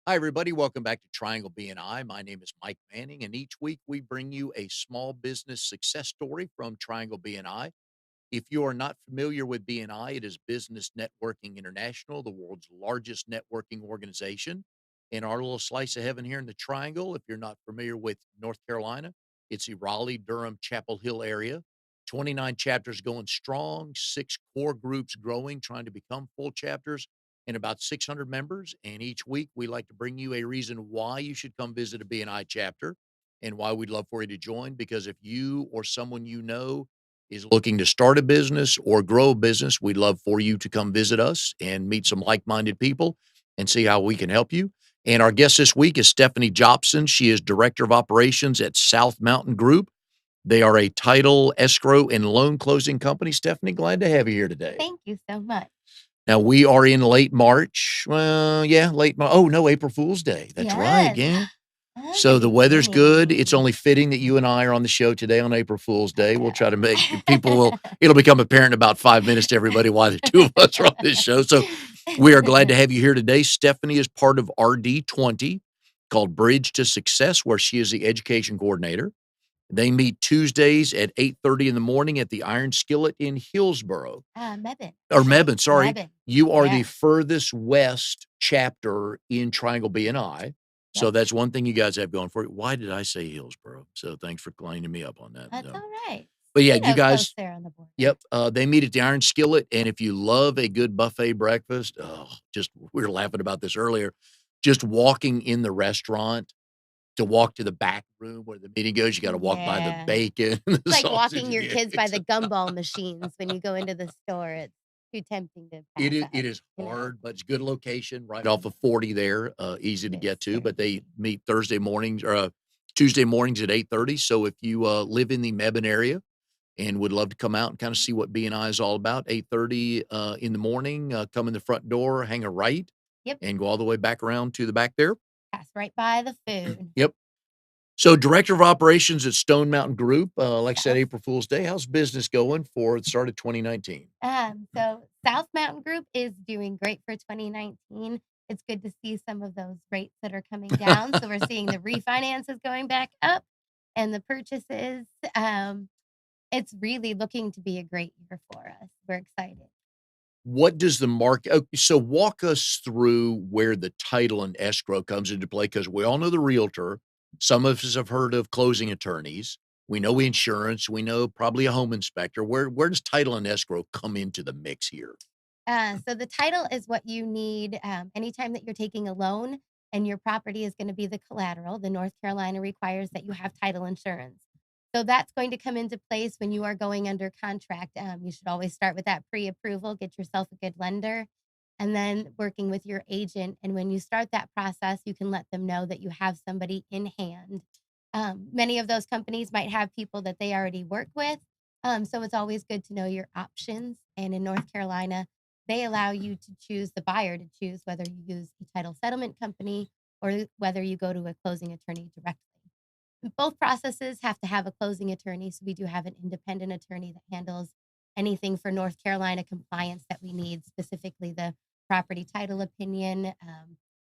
Hi, everybody. Welcome back to Triangle BNI. My name is Mike Manning, and each week we bring you a small business success story from Triangle BNI. If you are not familiar with BNI, it is Business Networking International, the world's largest networking organization. In our little slice of heaven here in the Triangle, if you're not familiar with North Carolina, it's the Raleigh, Durham, Chapel Hill area. 29 chapters going strong, six core groups growing, trying to become full chapters, and about 600 members. And each week, we like to bring you a reason why you should come visit a BNI chapter and why we'd love for you to join. Because if you or someone you know is looking to start a business or grow a business, we'd love for you to come visit us and meet some like minded people and see how we can help you. And our guest this week is Stephanie Jopson. She is Director of Operations at South Mountain Group. They are a title, escrow, and loan closing company. Stephanie, glad to have you here today. Thank you so much. Now we are in late March. Well, yeah, late March. Oh no, April Fool's Day. That's right. Yes. Yeah. Oh, So the the weather's good. It's beginning. only fitting that you and I are on the show today on April Fool's Day. We'll try to make people will I it'll become apparent in about 5 minutes to everybody why the two of us are on this show. So we are glad to have you here today. Stephanie is part of RD20 called Bridge to Success, where she is the education coordinator. They meet Tuesdays at 8:30 in the morning at the Iron Skillet in Hillsboro. Mebane. Or Mebane, sorry. Mebane. You are the Yes. furthest west chapter in Triangle BNI. So Yep. that's one thing you guys have going for you. Why did I say Hillsboro? So thanks for cleaning me up on that. That's all right. But yeah, you Close guys, there on the border. yep, they meet at the Iron Skillet. And if you love a good buffet breakfast, just we were laughing about this earlier. Just walking in the restaurant to walk to the back room where the meeting goes, you got to walk by the Yeah. bacon and the It's like sausage walking and your the kids by eggs. the gumball machines when you go into the store. It's too tempting to pass It up, is you know. hard, but it's good location right off of 40 there, easy to It is get to, very but they easy. meet Thursday mornings or, Tuesday mornings at 8:30. So if you, live in the Mebane area and would love to come out and kinda see what BNI is all about, 8:30, in the morning, come in the front door, hang a right, Yep. and go all the way back around to the back there. Pass right by the food. Yep. So Director of Operations at Stone Mountain Group, like I said, Yes. April Fool's Day. How's business going for the start of 2019? So South Mountain Group is doing great for 2019. It's good to see some of those rates that are coming down. So we're seeing the refinances going back up and the purchases. Um, it's really looking to be a great year for us. We're excited. What does the market so walk us through where the title and escrow comes into play, because we all know the realtor. Some of us have heard of closing attorneys. We know insurance. We know probably a home inspector. Where does title and escrow come into the mix here? So the title is what you need anytime that you're taking a loan and your property is going to be the collateral. The North Carolina requires that you have title insurance. So that's going to come into place when you are going under contract. You should always start with that pre-approval, get yourself a good lender, and then working with your agent. And when you start that process, you can let them know that you have somebody in hand. Many of those companies might have people that they already work with. So it's always good to know your options. And in North Carolina, they allow you to choose the buyer to choose whether you use a title settlement company or whether you go to a closing attorney directly. Both processes have to have a closing attorney. So we do have an independent attorney that handles anything for North Carolina compliance that we need, specifically the property title opinion,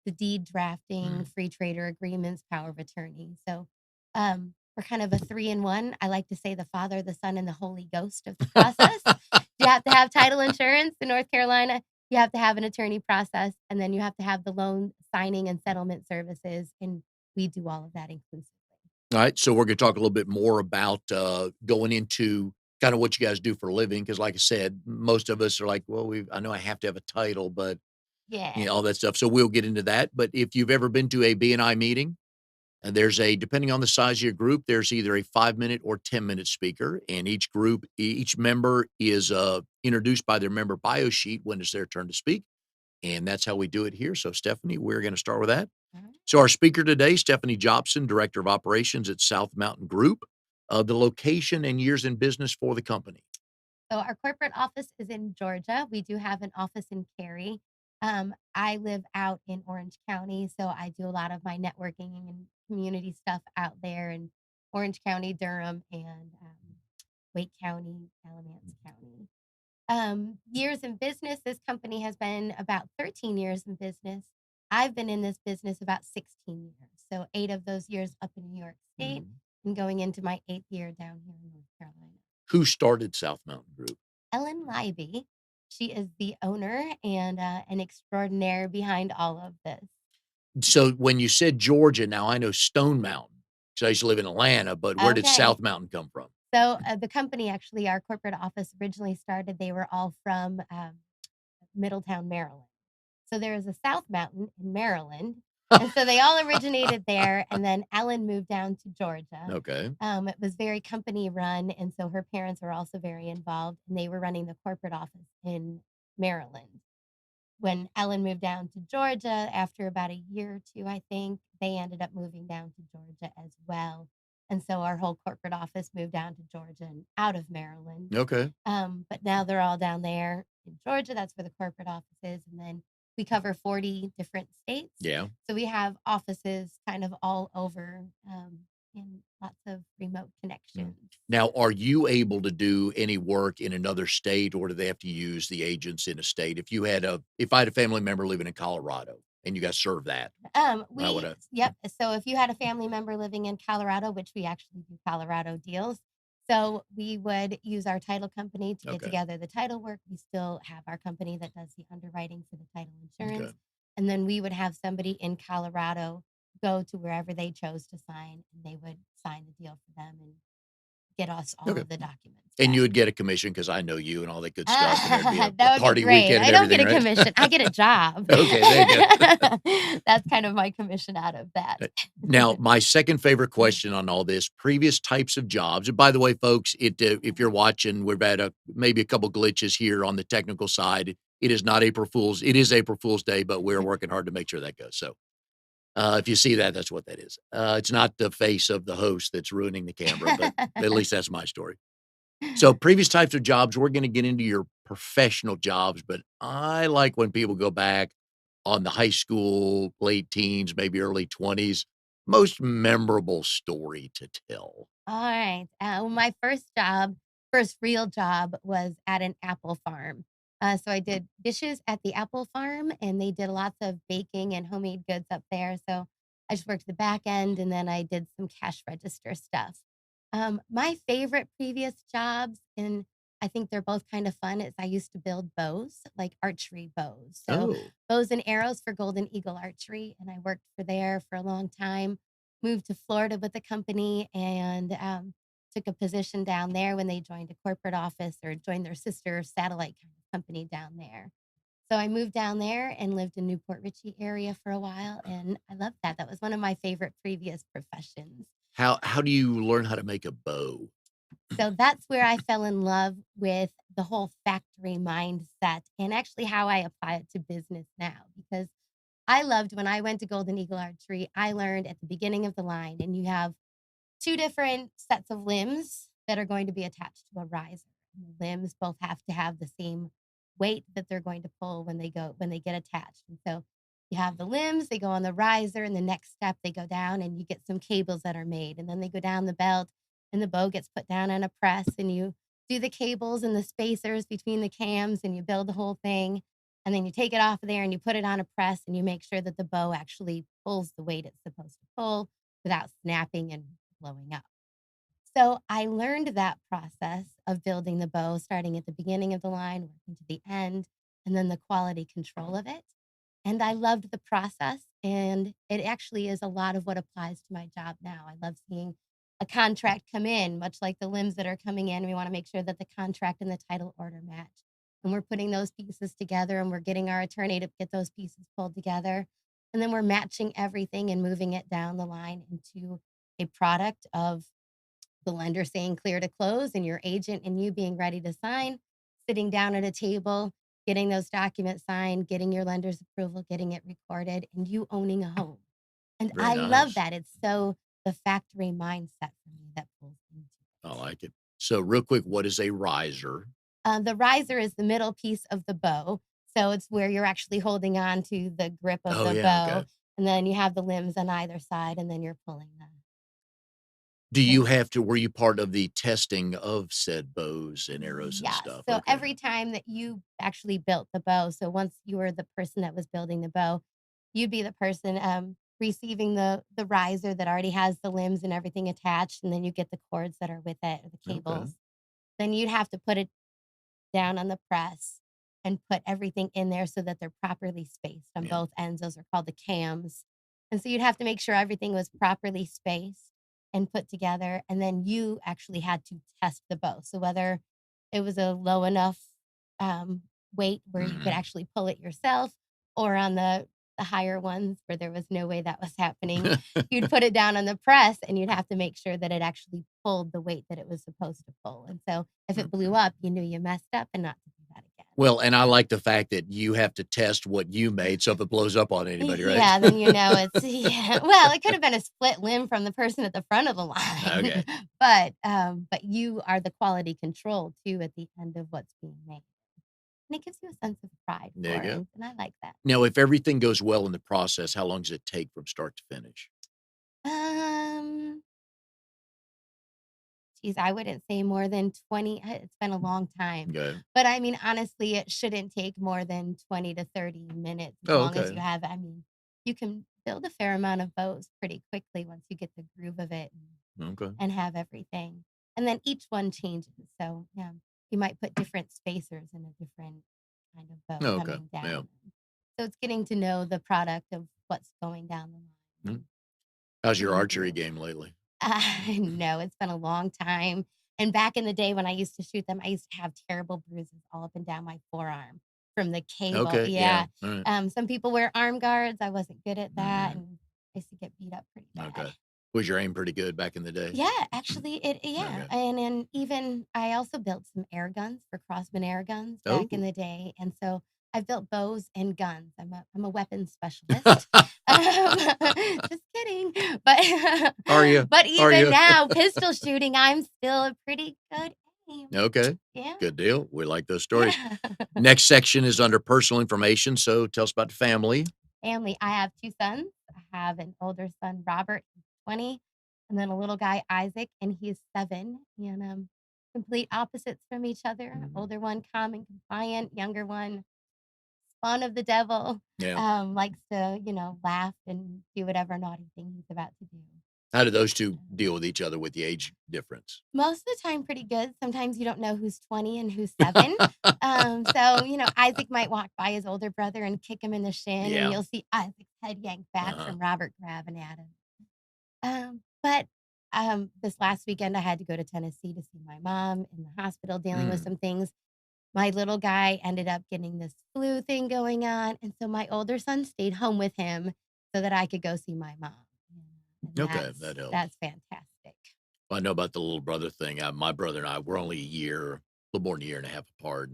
the deed drafting, free trader agreements, power of attorney. So we're kind of a three in one. I like to say the Father, the Son, and the Holy Ghost of the process. You have to have title insurance in North Carolina. You have to have an attorney process, and then you have to have the loan signing and settlement services. And we do all of that inclusively. All right, so we're gonna talk a little bit more about, going into kinda what you guys do for a living, because like I said, most of us are like, "Well, I know I have to have a title, but" Yeah. all that stuff, so we'll get into that, but if you've ever been to a BNI meeting, and there's a depending on the size of your group, there's either a 5-minute or 10-minute speaker, and each member is, introduced by their member bio sheet when it's their turn to speak, and that's how we do it here, so Stephanie, we're gonna start with that. All right. So our speaker today, Stephanie Jopson, Director of Operations at South Mountain Group, the location and years in business for the company. So our corporate office is in Georgia. We do have an office in Cary. I live out in Orange County, so I do a lot of my networking and community stuff out there in Orange County, Durham, and Wake County, Alamance County. Years in business, this company has been about 13 years in business. I've been in this business about 16 years, so 8 of those years up in New York State Mhm. and going into my 8th year down here in North Carolina. Who started South Mountain Group? Ellen Libby, she is the owner and, an extraordinaire behind all of this. So when you said Georgia, now I know Stone Mountain, 'cause I used to live in Atlanta, but where did Okay. South Mountain come from? So, the company actually, our corporate office originally started, they were all from, Middletown, Maryland. So there is a South Mountain in Maryland, and so they all originated there, and then Ellen moved down to Georgia. Okay. It was very company run, and so her parents were also very involved, and they were running the corporate office in Maryland. When Ellen moved down to Georgia, after about a year or 2, I think, they ended up moving down to Georgia as well, and so our whole corporate office moved down to Georgia and out of Maryland. Okay. But now they're all down there in Georgia, that's where the corporate office is, and then we cover 40 different states, Yeah. so we have offices kind of all over, and lots of remote Mm. connections. Now, are you able to do any work in another state, or do they have to use the agents in a state? If I had a family member living in Colorado and you guys serve that, how would I? Yep. So if you had a family member living in Colorado, which we actually do Colorado deals, so we would use our title company to get Okay. together the title work. We still have our company that does the underwriting for the title Okay. insurance. And then we would have somebody in Colorado go to wherever they chose to sign, and they would sign the deal for them and get us all Okay. of the documents And you back. would get a commission because I know you and all that good stuff, and there'd be a That would be party great. weekend and I don't get everything, a right? commission. I get a job. Okay, there you go. That's kind of my commission out of that. Uh, Now, my second favorite question on all this, previous types of jobs. And by the way, folks, if you're watching, we've had maybe a couple glitches here on the technical side. It is not April Fool's. It is April Fool's Day, but we're working hard to make sure that goes. So, if you see that, that's what that is. It's not the face of the host that's ruining the camera, but at least that's my story. So, previous types of jobs, we're going to get into your professional jobs, but I like when people go back on the high school, late teens, maybe early 20s, most memorable story to tell. Alright, well, my first real job was at an apple farm. So I did dishes at the apple farm, and they did lots of baking and homemade goods up there, so I just worked the back end, and then I did some cash register stuff. My favorite previous jobs, and I think they're both kind of fun, is I used to build bows, like archery bows. So Oh, bows and arrows for Golden Eagle Archery, and I worked for there for a long time. Moved to Florida with the company and, took a position down there when they joined a corporate office or joined their sister satellite kind of company down there. So I moved down there and lived in Newport Richey area for a while, and I loved that. That was one of my favorite previous professions. how do you learn how to make a bow? So that's where I fell in love with the whole factory mindset and actually how I apply it to business now because I loved when I went to Golden Eagle Archery, I learned at the beginning of the line, and you have 2 different sets of limbs that are going to be attached to a riser. And the limbs both have to have the same weight that they're going to pull when they get attached. And so you have the limbs, they go on the riser, and the next step they go down and you get some cables that are made. And then they go down the belt and the bow gets put down on a press and you do the cables and the spacers between the cams and you build the whole thing. And then you take it off of there and you put it on a press and you make sure that the bow actually pulls the weight it's supposed to pull without snapping and blowing up. So I learned that process of building the bow, starting at the beginning of the line, working to the end, and then the quality control of it. And I loved the process, and it actually is a lot of what applies to my job now. I love seeing a contract come in, much like the limbs that are coming in. We want to make sure that the contract and the title order match. And we're putting those pieces together, and we're getting our attorney to get those pieces pulled together. And then we're matching everything and moving it down the line into a product of the lender saying clear to close and your agent and you being ready to sign, sitting down at a table, getting those documents signed, getting your lender's approval, getting it recorded, and you owning a home. And Very I love nice. that. It's so the factory mindset for me that pulls into I it. like it. So, real quick, what is a riser? The riser is the middle piece of the bow. So it's where you're actually holding on to the grip of Oh, the yeah. bow. Okay. And then you have the limbs on either side, and then you're pulling Do the you have to, were you part of the testing of said bows and arrows and Yes. stuff? So Okay. every time that you actually built the bow, so once you were the person that was building the bow, you'd be the person, receiving the riser that already has the limbs and everything attached, and then you get the cords that are with it, or the Okay. cables. Then you'd have to put it down on the press and put everything in there so that they're properly spaced on Yeah. both ends. Those are called the cams. And so you'd have to make sure everything was properly spaced and put together. And then you actually had to test the bow. So whether it was a low enough um, weight where you could Mhm. actually pull it yourself, or on the higher ones where there was no way that was happening, you'd put it down on the press and you'd have to make sure that it actually pulled the weight that it was supposed to pull. And so if it blew Okay. up, you knew you messed up and not to do that again. Well, and I like the fact that you have to test what you made, so if it blows up on anybody, right? Yeah, then you know it's yeah. Well, it could have been a split limb from the person at the front of the line, Okay. but you are the quality control too at the end of what's being made, and it gives you a sense of pride There you for go. it, and I like that. Now, if everything goes well in the process, how long does it take from start to finish? Um, Geez, I wouldn't say more than 20. It's been a long time, Okay. but I mean, honestly, it shouldn't take more than 20 to 30 minutes as Oh, long as okay. you have I mean, you can build a fair amount of bows pretty quickly once you get the groove of it Okay. and have everything. And then each one changes. So, yeah, you might put different spacers in a different kind of bow Okay. coming Yeah. down. So it's getting to know the product of what's going down the Mm. line. How's your Getting archery groove. game lately? No, it's been a long time. And back in the day when I used to shoot them, I used to have terrible bruises all up and down my forearm from the cable. Okay. Yeah. Yeah. All right. Some people wear arm guards. I wasn't good at that, Mhm. and I used to get beat up pretty bad. Okay. Was your aim pretty good back in the day? Yeah, actually, it yeah, Okay. and then even I also built some air guns for Crossman air guns back in Oh. the day, and so I've built bows and guns. I'm a weapons specialist. Just kidding, but Are you? but Are even you? now, pistol shooting, I'm still a pretty good aim. Okay. Yeah, Good deal. We like those stories. yeah. Next section is under personal information. So tell us about the family. Family, I have 2 sons. I have an older son, Robert, he's 20, and then a little guy, Isaac, and he's 7, and, complete opposites from each other. Mhm. Older one, calm and compliant, younger one, spawn of the devil, Yeah. likes to, laugh and do whatever naughty thing he's about to do. How do those two Um, deal with each other with the age difference? Most of the time pretty good. Sometimes you don't know who's 20 and who's 7. So, Isaac might walk by his older brother and kick him in the shin, and Yeah. you'll see Isaac's head yanked back Uh-huh. from Robert grabbing at him. But this last weekend, I had to go to Tennessee to see my mom in the hospital dealing with Mm. some things. My little guy ended up getting this flu thing going on, and so my older son stayed home with him so that I could go see my mom, and Okay, that's that helps. that's fantastic. I know about the little brother thing. My brother and I, we're only a little more than a year and a half apart.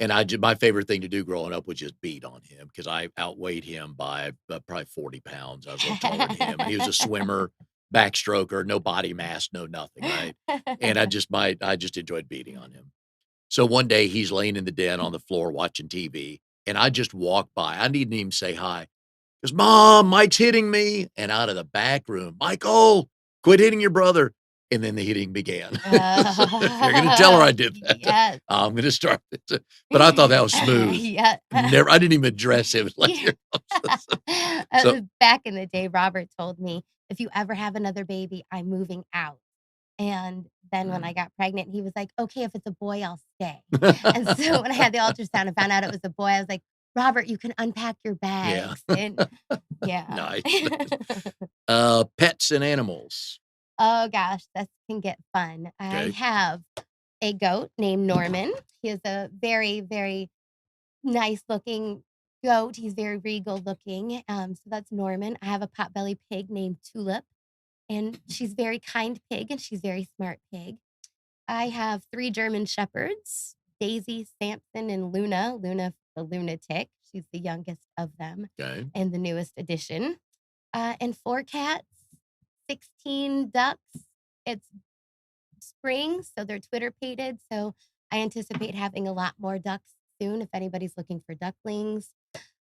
And my favorite thing to do growing up was just beat on him because I outweighed him by probably 40 pounds. I was a little taller than him, and he was a swimmer, backstroker, no body mass, no nothing, right? And I just enjoyed beating on him. So one day he's laying in the den on the floor watching TV, and I just walked by. I didn't even say hi. Goes, "Mom, Mike's hitting me." And out of the back room, "Michael, quit hitting your brother." And then the hitting began. So if you're gonna tell her I did that, Yes. I'm gonna start it. But I thought that was smooth. Yeah. I didn't even address him like Yeah. you're so Back in the day, Robert told me, "If you ever have another baby, I'm moving out." And then when I mm. got pregnant, he was like, "Okay, if it's a boy, I'll stay." And so when I had the ultrasound and found out it was a boy, I was like, "Robert, you can unpack your Yeah. bags." And yeah. Nice. Pets and animals. Oh gosh, this can get fun. I Okay. have a goat named Norman. He is a very, very nice looking goat. He's very regal looking. So that's Norman. I have a potbelly pig named Tulip, and she's very kind pig and she's very smart pig. I have 3 German shepherds, Daisy, Samson, and Luna. Luna, the lunatic. She's the youngest of them Okay. and the newest addition. And 4 cats, 16 ducks. It's spring, so they're Twitter pated. So I anticipate having a lot more ducks soon if anybody's looking for ducklings.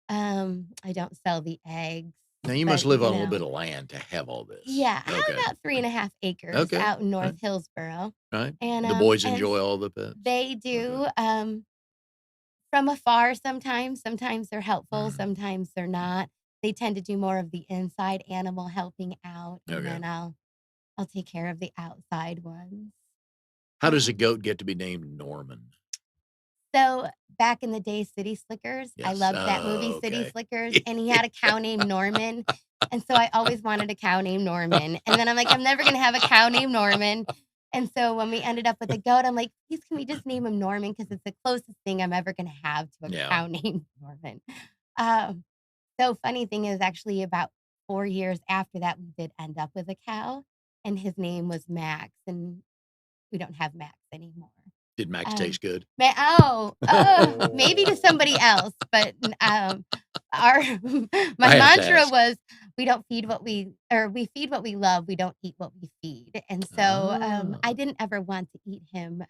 I don't sell the eggs, Now you must but live on a little bit of land to have all this. yeah, I Okay. have about 3.5 acres Okay. out in Right. North Hillsboro. Right. And The boys and enjoy all the pets. they Okay. do from afar sometimes. Sometimes they're helpful, Mhm. sometimes they're not. they tend to do more of the inside animal helping out, and Okay. then I'll take care of the outside ones. How does a Um, goat get to be named Norman? so back in the day, City Slickers, I Yes. loved that movie, Oh, City okay. Slickers, and he had a cow named Norman, and so I always wanted a cow named Norman, and then I'm like, "I'm never gonna have a cow named Norman," and so when we ended up with a goat, I'm like, "Please, can we just name him Norman? Because it's the closest thing I'm ever gonna have to a Yeah. cow named Norman." Um, so funny thing is actually about 4 years after that, we did end up with a cow, and his name was Max, and we don't have Max anymore. Did Max Um, taste good? maybe to somebody else, but, our my I have to mantra ask. was, we feed what we love, we don't eat what we feed, and so, I Ah, didn't ever want to eat him.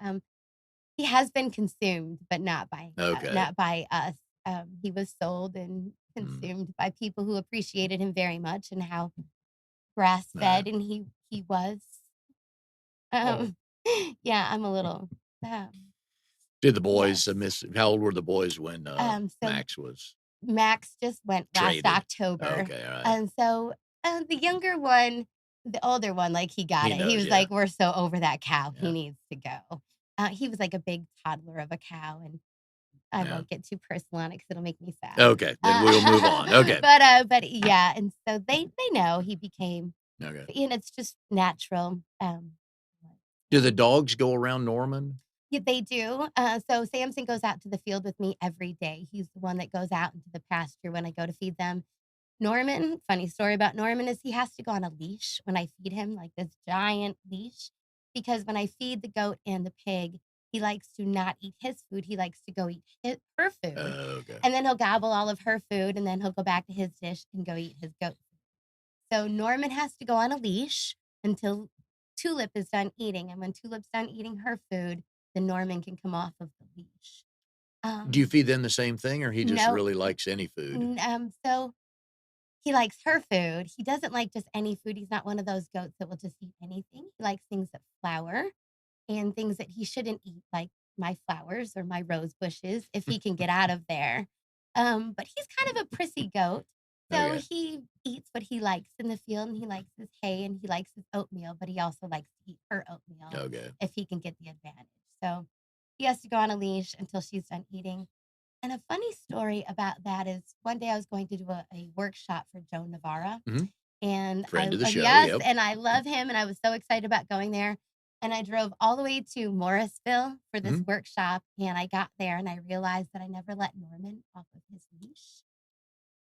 He has been consumed, but okay. not by us. He was sold and Mm, consumed by people who appreciated him very much and how alright. grass-fed and he was. Um, yeah, I'm a little, um Did the yes. boys, miss how old were the boys when, So Max was Max just went last traded? October, Okay, alright. and so, the younger one the older one, like, he got He it. He knows, was yeah. like, "We're so over that cow, he Yeah, needs to go." He was like a big toddler of a cow, and I yeah. won't get too personal on it because 'cause it'll make me sad. Okay, then we'll move on. Okay, But yeah, and so they know he became okay. and it's just natural, Do the um dogs go around Norman? yeah, they do. So Samson goes out to the field with me every day. He's the one that goes out into the pasture when I go to feed them. Norman, funny story about Norman is he has to go on a leash when I feed him, like this giant leash, because when I feed the goat and the pig, he likes to not eat his food. He likes to go eat her food. Okay. And then he'll gobble all of her food and then he'll go back to his dish and go eat his goat. So Norman has to go on a leash until Tulip is done eating. And when Tulip's done eating her food, then Norman can come off of the leash. Do you Um, feed them the same thing, or he just no, really likes any food? so he likes her food. He doesn't like just any food. He's not one of those goats that will just eat anything. He likes things that flower and things that he shouldn't eat, like my flowers or my rose bushes, if he can get out of there. But he's kind of a prissy goat. So Okay, he eats what he likes in the field and he likes his hay and he likes his oatmeal, but he also likes to eat her oatmeal okay. if he can get the advantage. So he has to go on a leash until she's done eating. And a funny story about that is one day I was going to do a workshop for Joe Navarra, Mhm. and Friend of the show, yes, yep. and I love him, and I was so excited about going there. And I drove all the way to Morrisville for this Mhm. workshop, and I got there and I realized that I never let Norman off of his leash.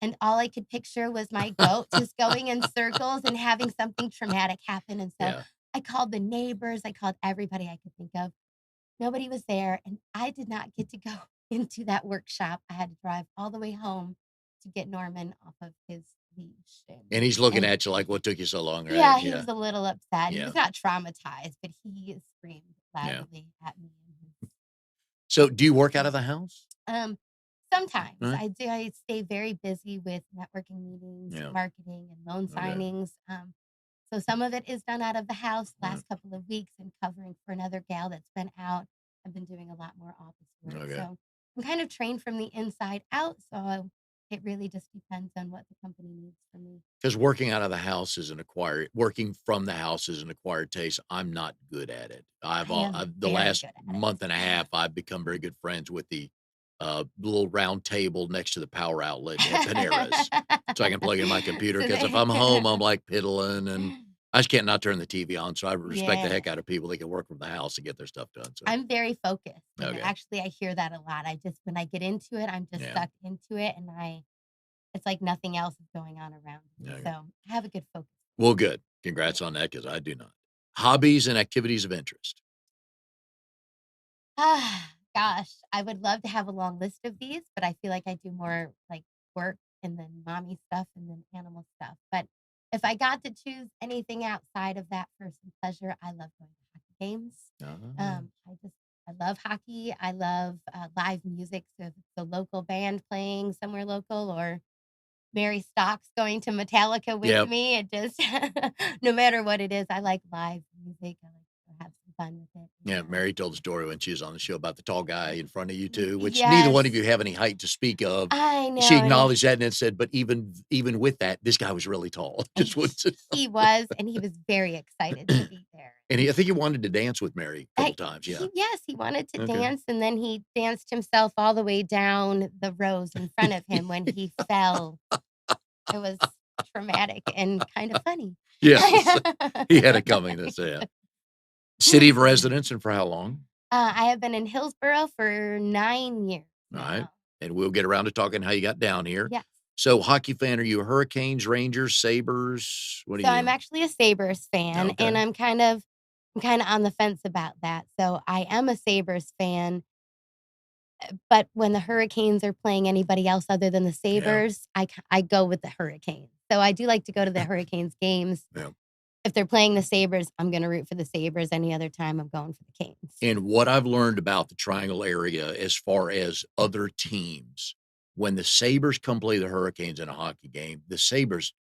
And all I could picture was my goat just going in circles and having something traumatic happen. And so Yeah. I called the neighbors, I called everybody I could think of. Nobody was there, and I did not get to go into that workshop. I had to drive all the way home to get Norman off of his leash, And he's looking and at you like, "What took you so long?" Right? yeah, he Yeah, was a little upset. He yeah, was not traumatized, but he screamed yeah. loudly at me in his So, do you work out of leash. the house? Um, Sometimes Huh? I do. I stay very busy with networking meetings, Yeah, marketing, and loan okay, signings. So some of it is done out of the house. mm, Last couple of weeks, and covering for another gal that's been out. I've been doing a lot more office work. okay. So I'm kind of trained from the inside out. So it really just depends on what the company needs from me. Because working out of the house is an acquired working from the house is an acquired taste. I'm not good at it. I am I've the very last good at month and a half, it. I've become very good friends with the, little round table next to the power outlet at Panera's, so I can plug in my computer. So Because if they I'm home, I'm, like, piddling, and I just can't not turn the TV on, so I respect the yeah. heck out of people that can work from the house and get their stuff done, so I'm very focused, and okay. actually, I hear that a lot. I just when I get into it, I'm just Yeah, sucked into it, and I it's like nothing else is going on around me, okay. so I have a good focus. Well, good. Yeah. Congrats on that, because I do not. Hobbies and activities of interest. Ah, gosh, I would love to have a long list of these, but I feel like I do more, like, work and then mommy stuff and then animal stuff, but if I got to choose anything outside of that for some pleasure, I love going to hockey games. Ah. I love hockey, I love, live music, so if it's a local band playing somewhere local or Mary Stock's going to Metallica with Yep. me, it just no matter what it is, I like live music, I like to have some fun with it. Yeah, Mary told the story when she was on the show about the tall guy in front of you too, which neither one of Yes, you have any height to speak of. I She know, and acknowledged that and then said, "But even with that, this guy was really tall." Just he wouldn't sit he was, and he was very excited to be there. and I think he wanted to dance with Mary a couple times, yeah. He yes, he wanted to Okay. dance, and then he danced himself all the way down the rows in front of him when he fell. It was traumatic and kind of funny. Yes. He had it coming, that's it. City of residence and for how long? I have been in Hillsboro for 9 years Alright, now. and we'll get around to talking how you got down here. Yes. So, hockey fan, are you Hurricanes, Rangers, Sabres? What are So I'm you? actually a Sabres fan, Okay. and I'm kinda on the fence about that. So I am a Sabres fan, but when the Hurricanes are playing anybody else other than the Yeah, Sabres, I go with the Hurricanes. So I do like to go to the Hurricanes games. yeah. If they're playing the Sabres, I'm gonna root for the Sabres. Any other time, I'm going for the Canes. And what I've learned about the Triangle area as far as other teams, when the Sabres come play the Hurricanes in a hockey game, the Sabres,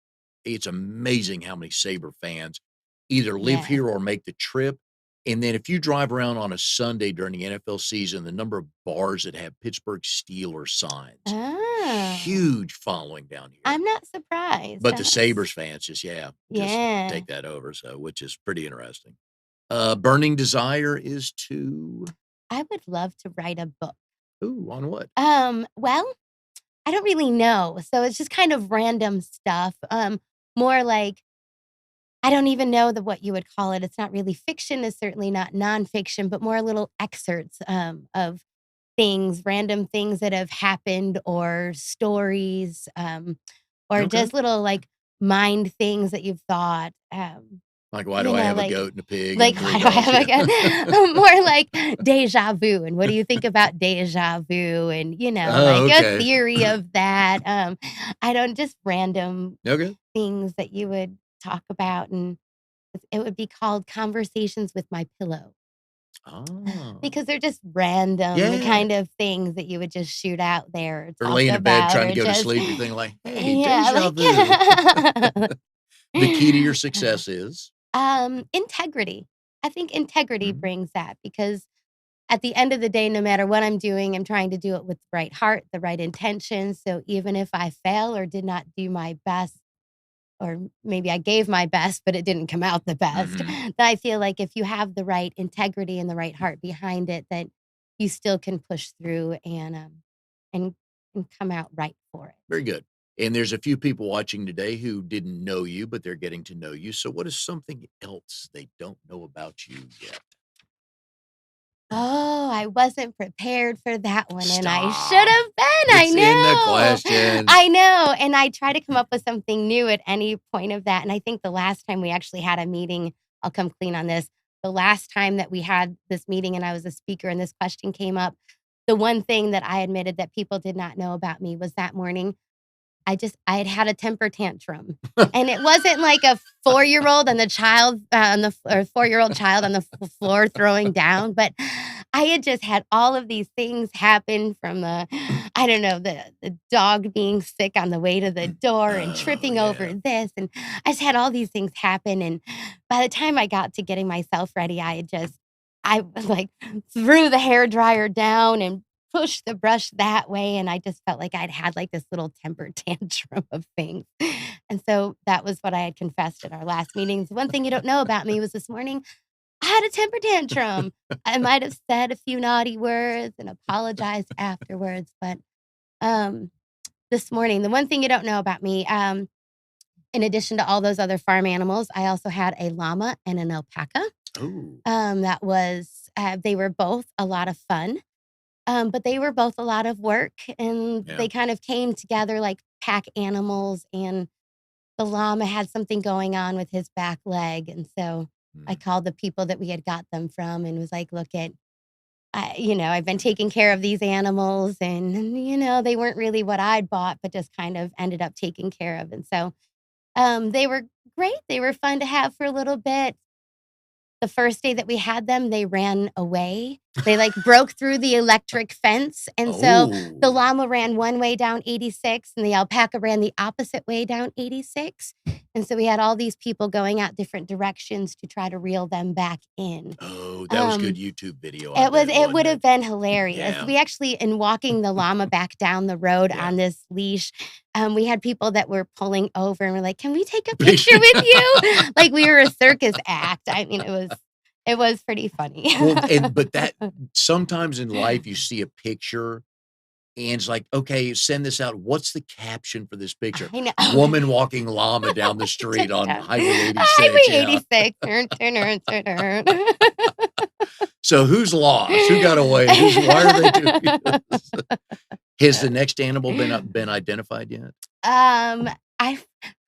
it's amazing how many Sabre fans either live Yes. here or make the trip. And then if you drive around on a Sunday during the NFL season, the number of bars that have Pittsburgh Steelers signs, Oh, huge following down here. I'm not surprised. But the That's Sabres fans just, yeah, just yeah. take that over. So, which is pretty interesting. Burning desire is to, I would love to write a book. ooh, on what? Well, I don't really know. So it's just kind of random stuff. More like I don't even know what you would call it. It's not really fiction. It's certainly not nonfiction, but more little excerpts of things, random things that have happened, or stories, or Okay. just little like mind things that you've thought. Like, why do I have a Like goat and a pig like, and 3 why do I dogs? have, Yeah. like, a more like déjà vu, and what do you think about déjà vu? And, Oh, like, a okay. theory of that, I don't just random Okay. things that you would talk about, and it would be called Conversations with My Pillow, Oh. because they're just random Yeah. kind of things that you would just shoot out there, or Or talk laying in bed about, trying to or go to just sleep, you're thinking like, "Hey, yeah, deja like vu." The key to your success is? integrity. I think integrity Mhm. brings that, because at the end of the day, no matter what I'm doing, I'm trying to do it with the right heart, the right intentions. So even if I fail or did not do my best, or maybe I gave my best, but it didn't come out the best, Mhm. that I feel like if you have the right integrity and the right heart behind it, that you still can push through and and come out right for it. Very good. And there's a few people watching today who didn't know you, but they're getting to know you. So what is something else they don't know about you yet? Oh, I wasn't prepared for that one, and I should Stop. have been, I It's in the know. question. I know, and I try to come up with something new at any point of that, and I think the last time we actually had a meeting, I'll come clean on this. The last time that we had this meeting and I was a speaker and this question came up, the one thing that I admitted that people did not know about me was that morning I had had a temper tantrum, and it wasn't like a four-year-old and the child, on the f or four-year-old child on the floor throwing down, but I had just had all of these things happen, from the I don't know, the dog being sick on the way to the door and Oh, tripping over yeah. this, and I just had all these things happen, and by the time I got to getting myself ready, I, like, threw the hairdryer down and pushed the brush that way, and I just felt like I'd had, like, this little temper tantrum of things, and so that was what I had confessed at our last meetings. "One thing you don't know about me was this morning, I had a temper tantrum." I might have said a few naughty words and apologized afterwards, but, um, this morning, the one thing you don't know about me, in addition to all those other farm animals, I also had a llama and an alpaca. Oh, They were both a lot of fun. But they were both a lot of work, and yeah. they kind of came together like pack animals, and the llama had something going on with his back leg, and so I Mm. called the people that we had got them from and was like, "Look I've been taking care of these animals, and, they weren't really what I'd bought, but just kind of ended up taking care of." And so, they were great. They were fun to have for a little bit. The first day that we had them, they ran away, They, like, broke through the electric fence, and so the Oh, llama ran one way down 86, and the alpaca ran the opposite way down 86, and so we had all these people going out different directions to try to reel them back in. oh, that was good Um, YouTube video, I it was bet, it wasn't would have it? been hilarious. Yeah, We actually in walking the llama back down the road yeah. on this leash, we had people that were pulling over and were like, "Can we take a picture with you?" Like we were a circus act. I mean, it was pretty funny. Well, and but that sometimes in life, you see a picture and it's like, "Okay, send this out. What's the caption for this picture?" I know. "Woman walking llama down the street Just on done. Highway 86." Highway Yeah. 86. Turn, turn, turn, turn, turn. So who's lost? Who got away? Who's why are they doing this? Has the next animal been identified yet? I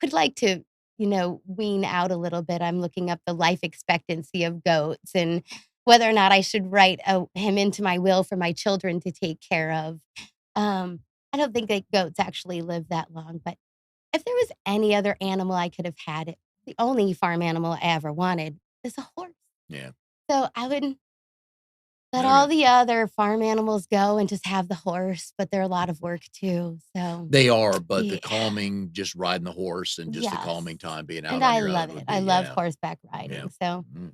would like to, wean out a little bit. I'm looking up the life expectancy of goats and whether or not I should write him into my will for my children to take care of. Um, I don't think that goats actually live that long, but if there was any other animal I could have had, the only farm animal I ever wanted is a horse. Yeah. So I would let all Okay. the other farm animals go and just have the horse, but they're a lot of work too, so They are, but the yeah. calming, just riding the horse and just the Yes, calming time being out and on I your love own it. would be I love yeah, horseback yeah. riding, so Mhm.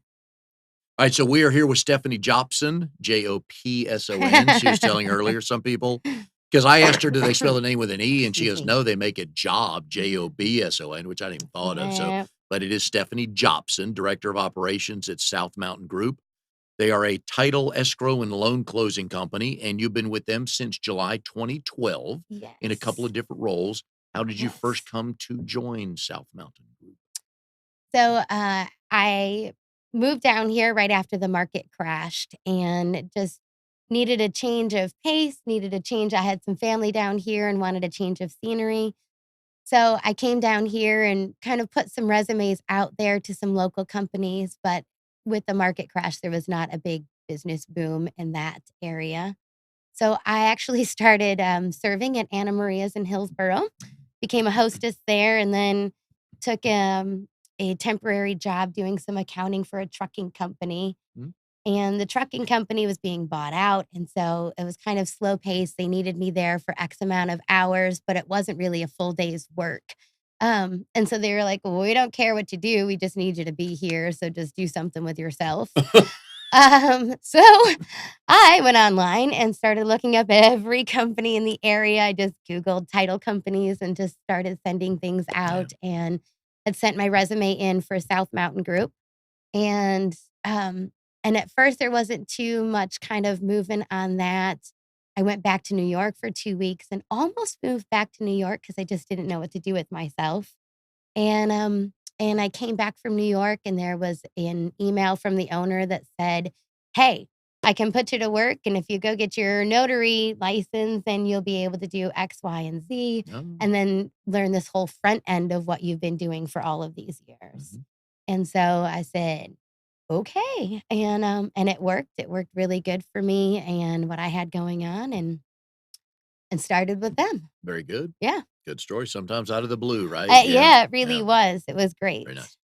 Alright, so we are here with Stephanie Jopson, Jopson. She was telling earlier, some people, because I asked her, "Do they spell the name with an E?" And she Excuse goes, me. "No, they make it Job, Jobson," which I hadn't even thought of, so Eh, but it is Stephanie Jopson, Director of Operations at South Mountain Group. They are a title, escrow, and loan closing company, and you've been with them since July 2012 in a couple yes, of different roles. How did you first yes. come to join South Mountain Group? So, I moved down here right after the market crashed and just needed a change of pace, needed a change. I had some family down here and wanted a change of scenery. So I came down here and kind of put some resumes out there to some local companies, but with the market crash, there was not a big business boom in that area. So I actually started serving at Anna Maria's in Hillsboro, became a hostess there, and then took a temporary job doing some accounting for a trucking company. Mm, And the trucking company was being bought out. And so it was kind of slow paced. They needed me there for X amount of hours, but it wasn't really a full day's work. And so they were like, well, we don't care what you do. We just need you to be here. So just do something with yourself. So I went online and started looking up every company in the area. I just Googled title companies and just started sending things yeah, out and had sent my resume in for South Mountain Group. And, um, and at first there wasn't too much kind of movement on that. I went back to New York for 2 weeks and almost moved back to New York because I just didn't know what to do with myself. And I came back from New York and there was an email from the owner that said, "Hey, I can put you to work, and if you go get your notary license, then you'll be able to do X, Y, and Z, no, and then learn this whole front end of what you've been doing for all of these years." mhm, And so I said, "Okay." And it worked. It worked really good for me and what I had going on and started with them. very good. Yeah. Good story, sometimes out of the blue, right? Yeah, Yeah, it really yeah, was. It was great. very nice.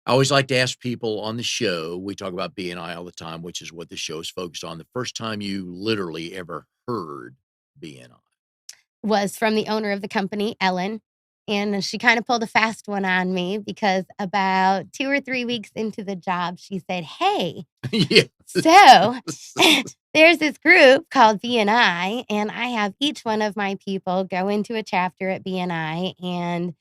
I always like to ask people on the show, we talk about BNI all the time, which is what the show is focused on. The first time you literally ever heard BNI. Was from the owner of the company, Ellen, and she kinda pulled a fast one on me because about 2 or 3 weeks into the job, she said, "Hey, Yeah. so there's this group called BNI, and I have each one of my people go into a chapter at BNI, and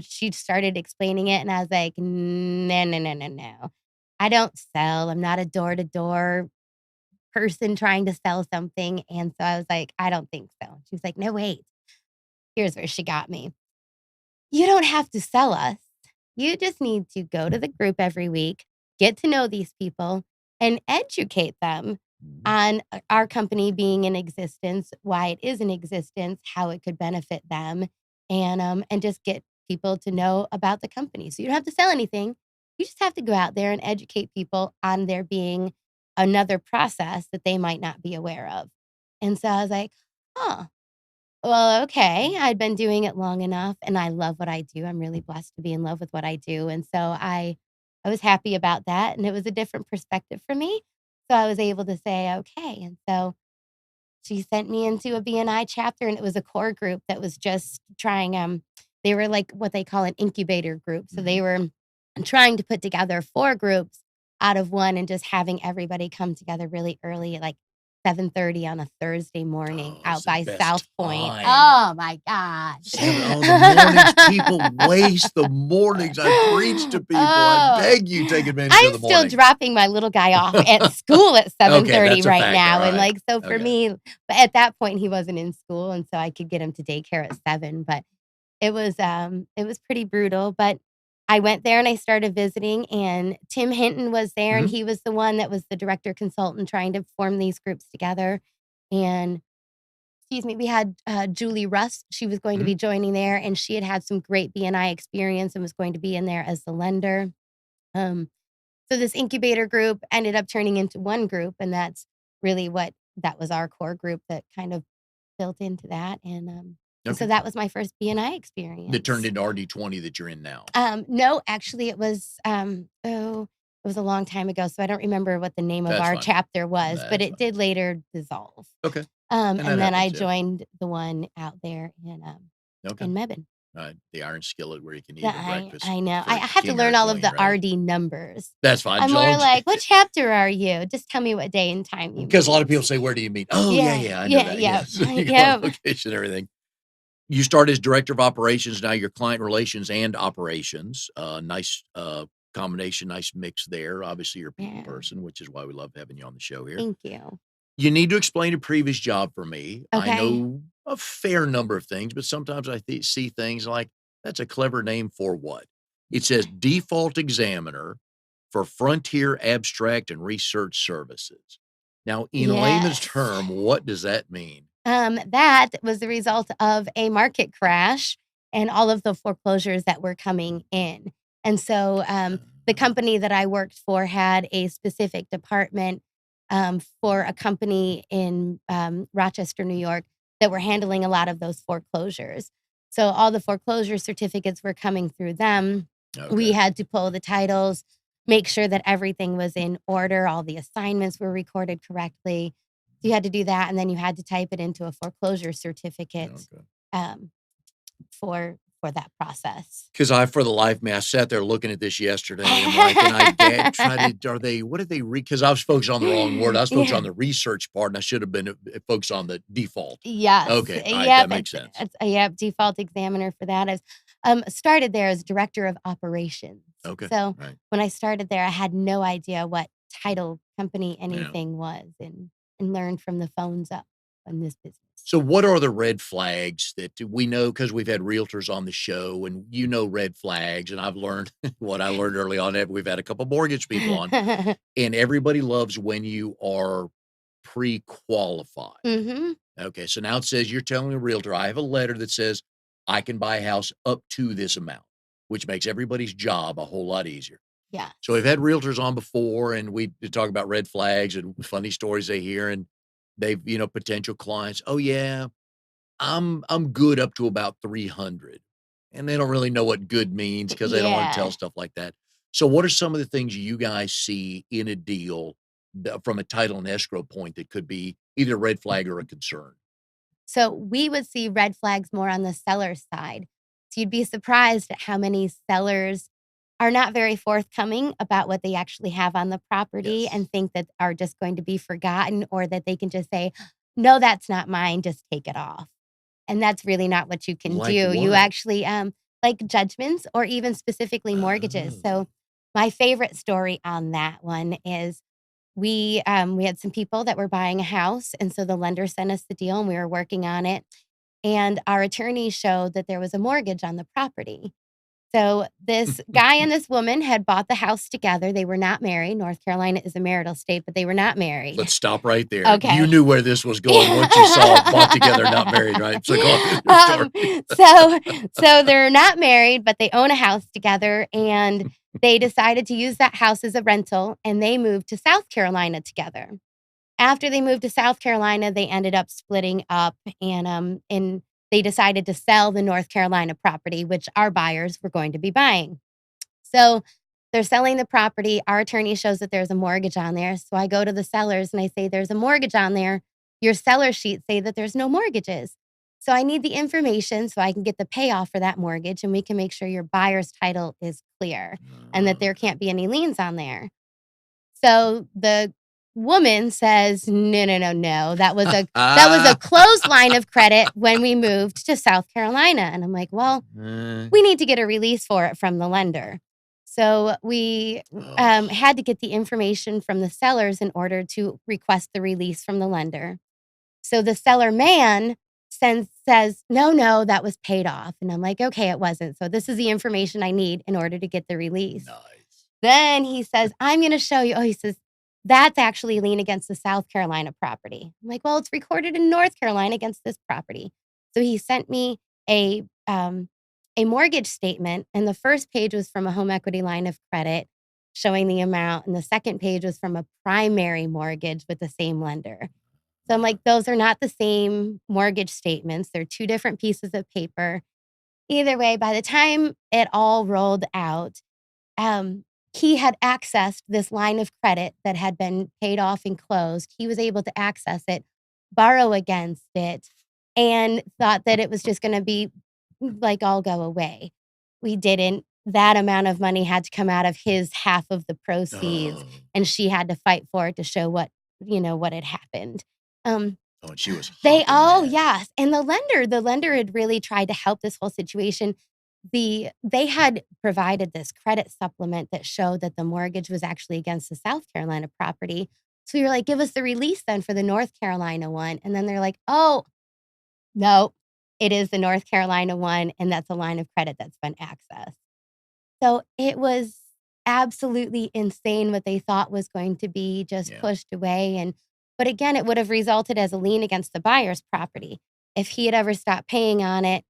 she started explaining it, and I was like, "No, no, no, no, no. I don't sell. I'm not a door-to-door person trying to sell something." And so I was like, "I don't think so." She was like, "No, wait." Here's where she got me. "You don't have to sell us. You just need to go to the group every week, get to know these people, and educate them Mhm. on our company being in existence, why it is in existence, how it could benefit them, and just get people to know about the company. So you don't have to sell anything. You just have to go out there and educate people on there being another process that they might not be aware of." And so I was like, "Huh. Well, okay." I'd been doing it long enough, and I love what I do. I'm really blessed to be in love with what I do, and so I I was happy about that, and it was a different perspective for me. So I was able to say, "Okay." And so she sent me into a BNI chapter, and it was a core group that was just trying, they were like what they call an incubator group. So Mhm. they were trying to put together 4 groups out of 1 and just having everybody come together really early at, like, 7:30 on a Thursday morning Oh, it's out the by best South Point. time. Oh my gosh. 7 oh, the mornings. People waste the mornings. I preach to people. I Oh, beg you, take advantage I'm of the still mornings. dropping my little guy off at school at Okay, 7:30 that's a right fact. now, and, Alright. like, so for Okay. me but at that point, he wasn't in school, and so I could get him to daycare at 7, but it was pretty brutal, but I went there and I started visiting, and Tim Hinton was there, and Mhm. he was the one that was the director consultant trying to form these groups together, and excuse me, we had, Julie Russ, she was going to Mhm. be joining there, and she had had some great BNI experience and was going to be in there as the lender. Um, so this incubator group ended up turning into one group, and that's really what that was our core group that kind of built into that, and so Okay. that was my first BNI That turned experience. into RD20 that you're in now. No, actually, it was a long time ago, so I don't remember what the name of That's our fine. chapter was, but That's it fine. did later dissolve. Okay. And that And then I happens, yeah. joined the one out there Okay. in Mebane. The iron skillet where you can Yeah, eat a breakfast I know. I for have to king or learn a all of queen, the right? RD numbers. That's fine, I'm as more long as like, "What chapter are you? Just tell me what day and time you because a lot of meet." people say, "Where do you meet?" "Oh, yeah, Yeah, yeah, I know yeah, that." yep, Yes. You go on yep. location and everything. You start as director of operations, now you're client relations and operations. Nice, combination, nice mix there. Obviously, you're a people Yeah, person, which is why we love having you on the show here. thank you. You need to explain a previous job for me. I Okay. know a fair number of things, but sometimes I see things like, "That's a clever name for what?" It says default examiner for Frontier Abstract and Research Services. Now, in layman's Yes. term, what does that mean? That was the result of a market crash and all of the foreclosures that were coming in. And so, the company that I worked for had a specific department, for a company in, Rochester, New York, that were handling a lot of those foreclosures. So all the foreclosure certificates were coming through them. We Okay. had to pull the titles, make sure that everything was in order, all the assignments were recorded correctly. So you had to do that, and then you had to type it into a foreclosure certificate, Okay. um, for that process. 'Cause I for the life of me, I sat there looking at this yesterday, I'm like, and I tried to are they what did they because I was focused on the wrong word. I was focused Yeah. on the research part, and I should have been, focused on the default. Yes. Okay, alright, Yep, that makes sense. yep, default examiner for that. I started there as director of operations. Okay, So, right, when I started there, I had no idea what title company yeah. anything was and learned from the phones up in this business. So what are the red flags that we know because 'cause we've had realtors on the show and you know red flags, and I've learned what I learned early on, we've had a couple mortgage people on, and everybody loves when you are pre-qualified. Mhm. Okay, so now it says you're telling a realtor, I have a letter that says I can buy a house up to this amount, which makes everybody's job a whole lot easier. So we've Yes. had realtors on before and we talk about red flags and funny stories they hear and they've, potential clients, oh yeah, I'm good up to about 300. And they don't really know what good means because they don't want to tell Yeah. stuff like that. So what are some of the things you guys see in a deal from a title and escrow point that could be either a red flag or a concern? So we would see red flags more on the seller side. So you'd be surprised at how many sellers are not very forthcoming about what they actually have on the property Yes. and think that are just going to be forgotten or that they can just say, no, that's not mine, just take it off. And that's really not what you can Like do. You what? actually, like judgments or even specifically mortgages. Oh. So my favorite story on that one is we had some people that were buying a house, and so the lender sent us the deal, and we were working on it, and our attorney showed that there was a mortgage on the property. So this guy and this woman had bought the house together. They were not married. North Carolina is a marital state, but they were not married. Let's stop right there. You Okay. knew where this was going once you saw bought together, not married, right? So go on with your story. Um, so so they're not married, but they own a house together, and they decided to use that house as a rental, and they moved to South Carolina together. After they moved to South Carolina, they ended up splitting up and they decided to sell the North Carolina property, which our buyers were going to be buying. So They're selling the property. Our attorney shows that there's a mortgage on there. So I go to the sellers and I say, there's a mortgage on there. Your seller sheets say that there's no mortgages. So I need the information so I can get the payoff for that mortgage and we can make sure your buyer's title is clear and that there Okay. can't be any liens on there. So the woman says, "No, no, no, no. That was a closed line of credit when we moved to South Carolina." And I'm like, "Well, Eh, we need to get a release for it from the lender." So we oh, had to get the information from the sellers in order to request the release from the lender. So the seller man says, "No, no, that was paid off." And I'm like, "Okay, it wasn't. So this is the information I need in order to get the release." nice. Then he says, "I'm gonna show you." Oh, he says, "That's actually a lien against the South Carolina property." I'm like, "Well, it's recorded in North Carolina against this property." So he sent me a mortgage statement, and the first page was from a home equity line of credit showing the amount, and the second page was from a primary mortgage with the same lender. So I'm like, "Those are not the same mortgage statements. They're 2 different pieces of paper." Either way, by the time it all rolled out, um, he had accessed this line of credit that had been paid off and closed. He was able to access it, borrow against it, and thought that it was just gonna be, like, all go away. We didn't. That amount of money had to come out of his half of the proceeds, Oh, and she had to fight for it to show what had happened. Um, oh, and she was they hopping oh, mad. yes, and the lender had really tried to help this whole situation. They had provided this credit supplement that showed that the mortgage was actually against the South Carolina property. So you're like, "Give us the release then for the North Carolina one." And then they're like, "Oh, no, it is the North Carolina one, and that's a line of credit that's been accessed." So it was absolutely insane what they thought was going to be just Yeah. pushed away, and but again, it would have resulted as a lien against the buyer's property. If he had ever stopped paying on it,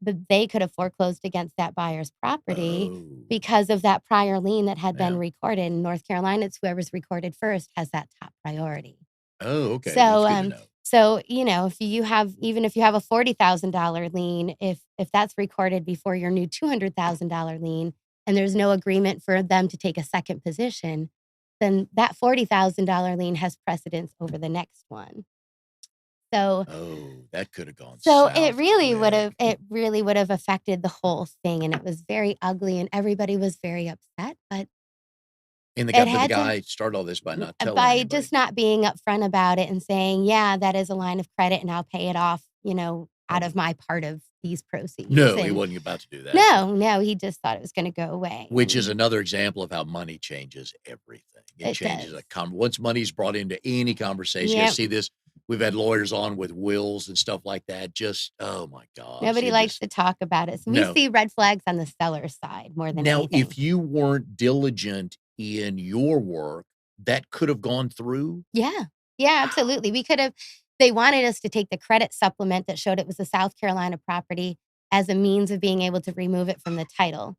but they could have foreclosed against that buyer's property Oh, because of that prior lien that had been yeah. recorded. In North Carolina, it's whoever's recorded first has that top priority. Oh, okay, So, that's good to know. if you have a $40,000 lien, if that's recorded before your new $200,000 lien, and there's no agreement for them to take a second position, then that $40,000 lien has precedence over the next one. So Oh, that could have gone so it south really would quick. have it really would have affected the whole thing, and it was very ugly, and everybody was very upset, but And it the had to guy started all this by not telling by anybody. just not being upfront about it and saying, "Yeah, that is a line of credit, and I'll pay it off, out Oh, of my part of these proceeds." no, he And wasn't about to do that, so no, no, he just thought it was gonna go away, which is and another example of how money changes everything. It it changes does. once money's brought into any conversation, you Yep. see this, we've had lawyers on with wills and stuff like that, just, oh my gosh, Nobody it likes just to talk about it, so we no. see red flags on the seller's side more than Now, anything. if you weren't diligent in your work, that could have gone through? Yeah. Yeah, absolutely. They wanted us to take the credit supplement that showed it was a South Carolina property as a means of being able to remove it from the title.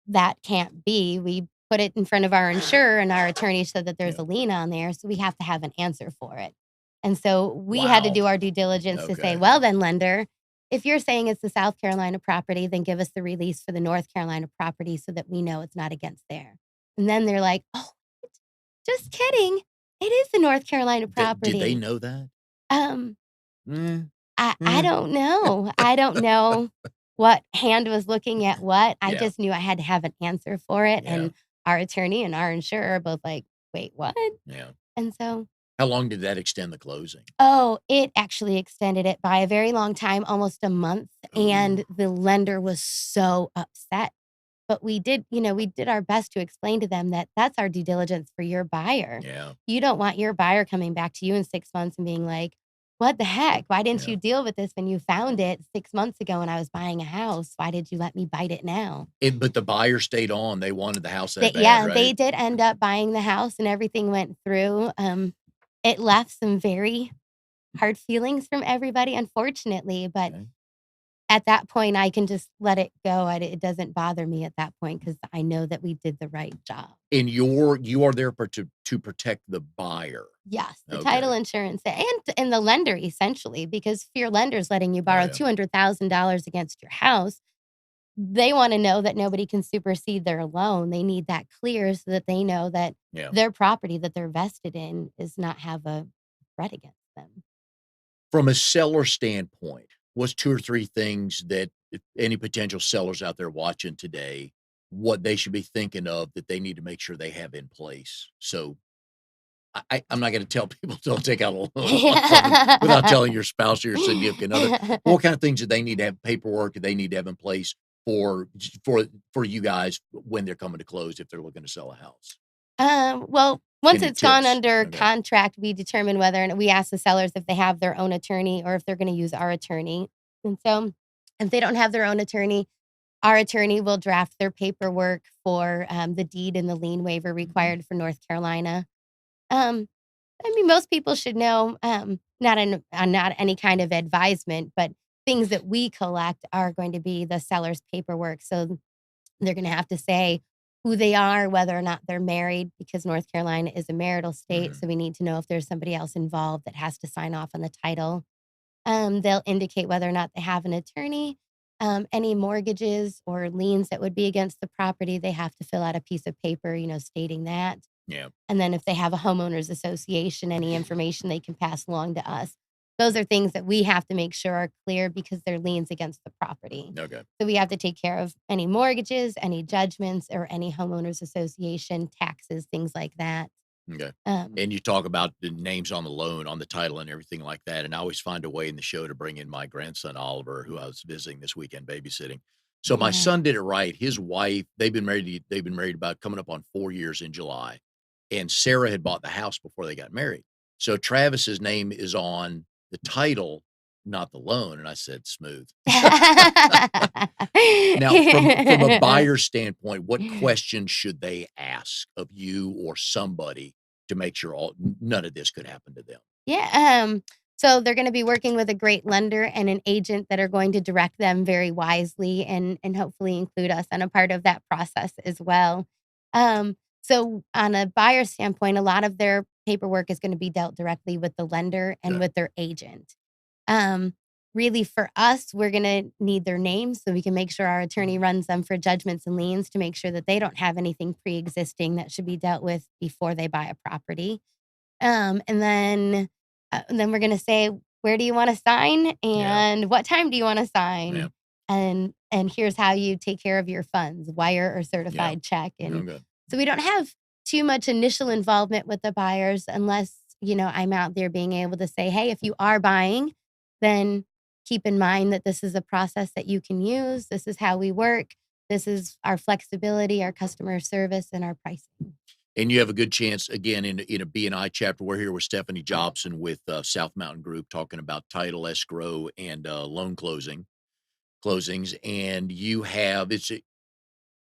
That can't be. We put it in front of our insurer, and our attorney said that there's Yeah. a lien on there, so we have to have an answer for it. And so we had to Wow. do our due diligence to say, Okay. "Well, then, lender, if you're saying it's the South Carolina property, then give us the release for the North Carolina property so that we know it's not against there." And then they're like, "Oh, just kidding. It is the North Carolina Did they property." know that? Um, Mm, I mm. don't know. I don't know what hand was looking at what. I Yeah, just knew I had to have an answer for it, yeah, and our attorney and our insurer are both like, "Wait, what?" yeah. And so How long did that extend the closing? oh, it actually extended it by a very long time, almost a month, Ooh, and the lender was so upset. But we did our best to explain to them that that's our due diligence for your buyer. yeah, You don't want your buyer coming back to you in 6 months and being like, "What the heck? Why didn't yeah. you deal with this when you found it 6 months ago when I was buying a house? Why did you let me bite it now?" But the buyer stayed on, they wanted the house They that bad, Yeah, right? they did end up buying the house and everything went through. It left some very hard feelings from everybody, unfortunately, but Okay. at that point, I can just let it go. It doesn't bother me at that point because I know that we did the right job. And you are there to protect the buyer. Yes, the title Okay. insurance and the lender essentially, because if your lender's letting you Oh, borrow yeah. $200,000 against your house, they wanna know that nobody can supersede their loan. They need that clear so that they know that Yeah. their property that they're vested in is not have a threat against them. From a seller standpoint, what's 2 or 3 things that if any potential sellers out there watching today, what they should be thinking of that they need to make sure they have in place? So I'm not gonna tell people don't take out a loan on something without telling your spouse or your significant other. What kind of things do they need to have paperwork, do they need to have in place for for you guys when they're coming to close if they're looking to sell a house? Well, once Any it's gone tips? under Okay. contract, we determine whether or not we ask the sellers if they have their own attorney or if they're gonna use our attorney. And so, if they don't have their own attorney, our attorney will draft their paperwork for, the deed and the lien waiver Mhm. required for North Carolina. Um, I mean, most people should know, not any kind of advisement, but things that we collect are going to be the seller's paperwork. So they're gonna have to say who they are, whether or not they're married, because North Carolina is a marital state, Mhm. so we need to know if there's somebody else involved that has to sign off on the title. They'll indicate whether or not they have an attorney. Any mortgages or liens that would be against the property, they have to fill out a piece of paper, stating that. Yeah. And then if they have a homeowners association, any information they can pass along to us. Those are things that we have to make sure are clear because they're liens against the property. Okay. So we have to take care of any mortgages, any judgments, or any homeowners association taxes, things like that. Okay. Um, And you talk about the names on the loan, on the title and everything like that, and I always find a way in the show to bring in my grandson, Oliver, who I was visiting this weekend babysitting. So my yeah. son did it right. His wife, they've been married about coming up on 4 years in July, and Sarah had bought the house before they got married. So Travis's name is on the title, not the loan, and I said, "Smooth." Now, from a buyer standpoint, what questions should they ask of you or somebody to make sure none of this could happen to them? Yeah, so they're gonna be working with a great lender and an agent that are going to direct them very wisely and hopefully include us on a part of that process as well. So on a buyer standpoint, a lot of their paperwork is gonna be dealt directly with the lender and Good. with their agent. Um, Really for us, we're gonna need their names so we can make sure our attorney runs them for judgments and liens to make sure that they don't have anything pre-existing that should be dealt with before they buy a property. And then we're gonna say, "Where do you wanna sign, Yeah. and what time do you wanna Yeah. sign? And here's how you take care of your funds, wire or Yeah. certified check." No And good. so we don't have too much initial involvement with the buyers unless, I'm out there being able to say, "Hey, if you are buying, then keep in mind that this is a process that you can use. This is how we work. This is our flexibility, our customer service, and our pricing." And you have a good chance again in a BNI chapter. We're here with Stephanie Jobson with South Mountain Group talking about title escrow and loan closings. And you have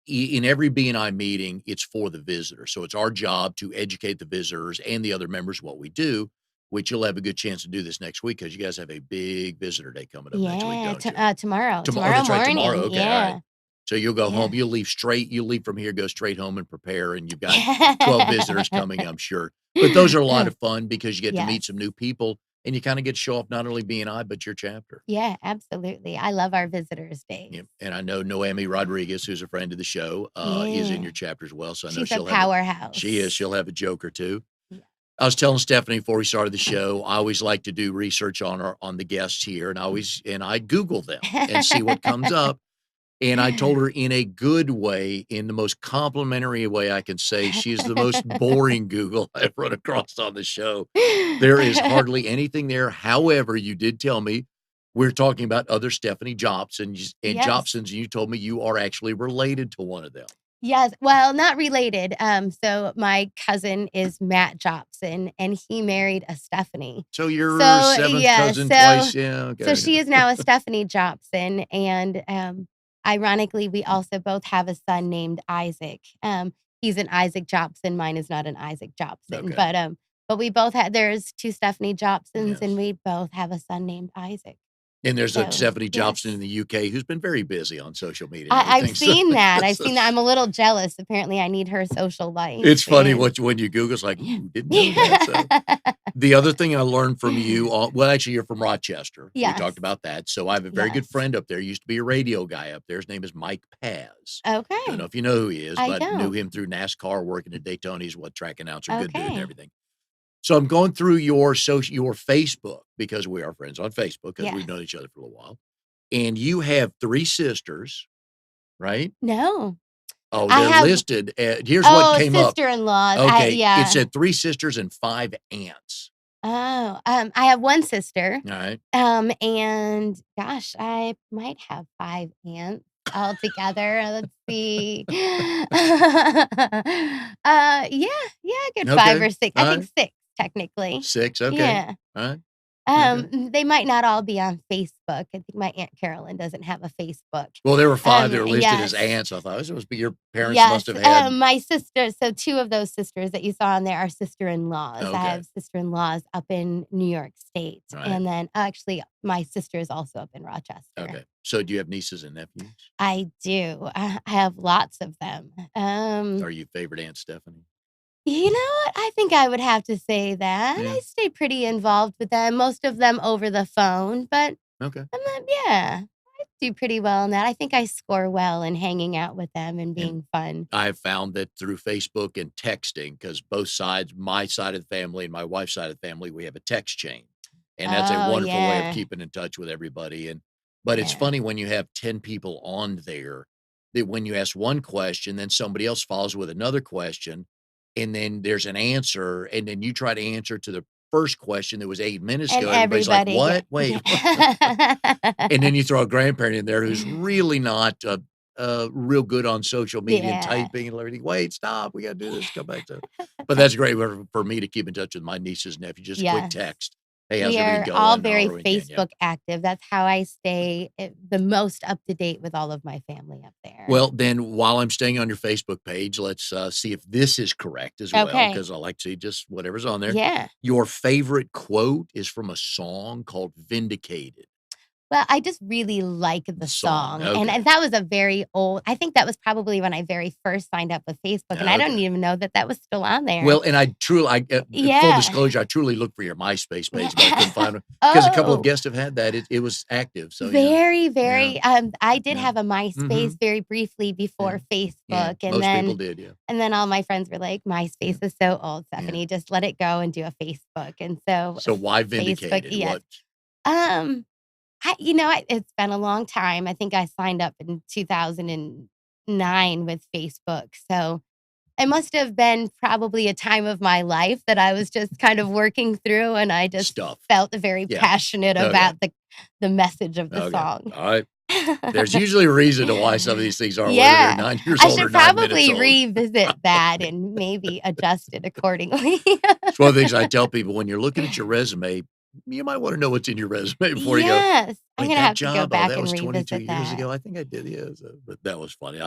in every BNI meeting, it's for the visitor. So it's our job to educate the visitors and the other members what we do, which you'll have a good chance to do this next week because you guys have a big visitor day coming up next week, Yeah, don't you? tomorrow Tomorrow. Oh, tomorrow that's right. Tomorrow. morning, Okay. All right. yeah, So you'll go home. yeah. You'll leave from here, go straight home and prepare. And you've got 12 visitors coming, I'm sure. But those are a lot of fun because you get to meet Yes. some new people and you kind of get to show off not only BNI, but your chapter. Yeah, absolutely. I love our visitors days. Yep, and I know Noemi Rodriguez, who's a friend of the show, is in Yeah. your chapter as well, so I know She's a powerhouse. she'll have a joke or 2. Yeah. I was telling Stephanie before we started the show, I always like to do research on the guests here, and I Google them and see what comes up, and I told her in a good way, in the most complimentary way I can say, she is the most boring Google I've run across on the show. There is hardly anything there. However, you did tell me we're talking about other Stephanie Jobsons and Yes. Jobsons, and you told me you are actually related to one of them. Yes, well, not related, so my cousin is Matt Jopson, and he married a Stephanie. So you're So, 7th yeah, cousin so twice, yeah, so okay. she is now a Stephanie Jopson, and, ironically, we also both have a son named Isaac. He's an Isaac Jopson, mine is not an Isaac Jopson, Okay, but we both there's 2 Stephanie Jopsons, and yes. we both have a son named Isaac. And there's a So, Stephanie Jobson in yes. the UK who's been very busy on social media and I've everything, so seen that, I've so seen that, I'm a little jealous, apparently I need her social life, it's funny and what when you Google, it's like, "Ooh, didn't know that," so The other thing I learned from you, well, actually, you're from Rochester. We Yes, talked about that. So I have a very good yes. friend up there. Used to be a radio guy up there. His name is Mike Paz. Don't know Okay, if you know who he is, I but knew don't. him through NASCAR, working at Daytona. He's what track announcer, good dude and Okay. everything. So I'm going through your Facebook because we are friends on Facebook because we've Yes. known each other for a little while. And you have 3 sisters, right? No. Oh, I they're have listed here's what came up. sister-in-laws. Okay, it Yeah. said 3 sisters and 5 aunts. Oh, I have 1 sister, Alright. and gosh, I might have 5 aunts altogether. Let's see. Yeah, a good 5 Okay. or 6. I think Alright. 6 technically. 6, okay. Yeah. Alright. Okay. They might not all be on Facebook. I think my Aunt Carolyn doesn't have a Facebook. Well, there were 5 that were listed as Yes. aunts. I thought, "This must be your parents Yes, must have had." my sister so 2 of those sisters that you saw on there are sister-in-laws. I Okay. have sister-in-laws up in New York State, Alright. and then actually, my sister is also up in Rochester. Okay. So do you have nieces and nephews? I do. I have lots of them. Are you favorite Aunt Stephanie? You know what? I think I would have to say that. Yeah. I stay pretty involved with them, most of them over the phone, but Okay. I'm not yeah, I do pretty well in that. I think I score well in hanging out with them and And being fun. I have found that through Facebook and texting, because both sides, my side of the family and my wife's side of the family, we have a text chain. And that's a Oh, wonderful way of yeah. keeping in touch with everybody. But it's Yeah. funny when you have 10 people on there that when you ask one question, then somebody else follows with another question, and then there's an answer, and then you try to answer to the first question that was 8 minutes And ago. Everybody's like, everybody "What? get Wait, what?" yeah. And then you throw a grandparent in there who's really not, real good on social media and Yeah. typing and everything. "Wait, stop, we gotta do this, come back to." But that's great for me to keep in touch with my nieces and nephews, just a quick Yes. text. "Hey, how's We everything are all going?" very However we can, yeah. Facebook active. That's how I stay, the most up to date with all of my family up there. Well, then while I'm staying on your Facebook page, let's, see if this is correct as well, Okay. because I like to see just whatever's on there. Yeah. Your favorite quote is from a song called "Vindicated." Well, I just really like the Song, song, and okay, that was a very old I think that was probably when I very first signed up with Facebook, and I don't okay. even know that that was still on there. Well, and full Yeah. disclosure, I truly looked for your MySpace page, but I couldn't find it because a couple of Oh. guests have had that. It was active, so yeah, Very, yeah, very, I did yeah. have a MySpace Mhm, very briefly yeah, before yeah. Facebook, Most people did, yeah, and then all my friends were like, yeah, "MySpace is so old, yeah. Stephanie, just let it go and do a Facebook," and so So why Facebook vindicated? yes. What Um, it's been a long time. I think I signed up in 2009 with Facebook, so it must have been probably a time of my life that I was just kind of working through, and I just stuff? felt very Yeah, passionate okay, about the message of the okay, song. alright. There's usually a reason to why some of these things are, whether they're Yeah, 9 years I old or should 9 minutes probably old. revisit that and maybe adjust it accordingly. It's one of the things I tell people when you're looking at your resume, you might wanna know what's in your resume before you go, Yes, I'm "Wait, gonna that have to go job? Oh, back that and was 22 revisit years that. ago? I think I did, yeah." But that was funny.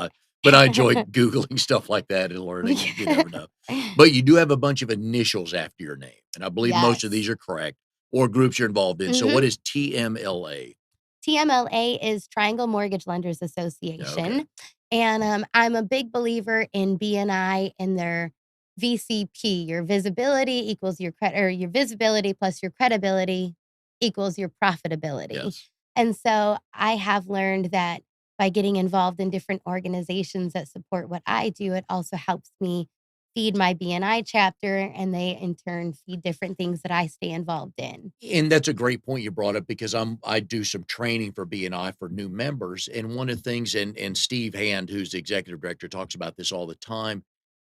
But I enjoy Googling stuff like that and learning, and you never know. But you do have a bunch of initials after your name, and I believe most of Yes. these are correct, or groups you're involved in. So what Mhm. is TMLA? TMLA is Triangle Mortgage Lenders Yeah, okay. Association, and, I'm a big believer in BNI and their VCP, your visibility equals your credit, or your visibility plus your credibility equals your profitability, Yes. and so I have learned that by getting involved in different organizations that support what I do, it also helps me feed my BNI chapter, and they in turn feed different things that I stay involved in. And that's a great point you brought up because I do some training for BNI for new members, and one of the things and Steve Hand, who's the executive director, talks about this all the time,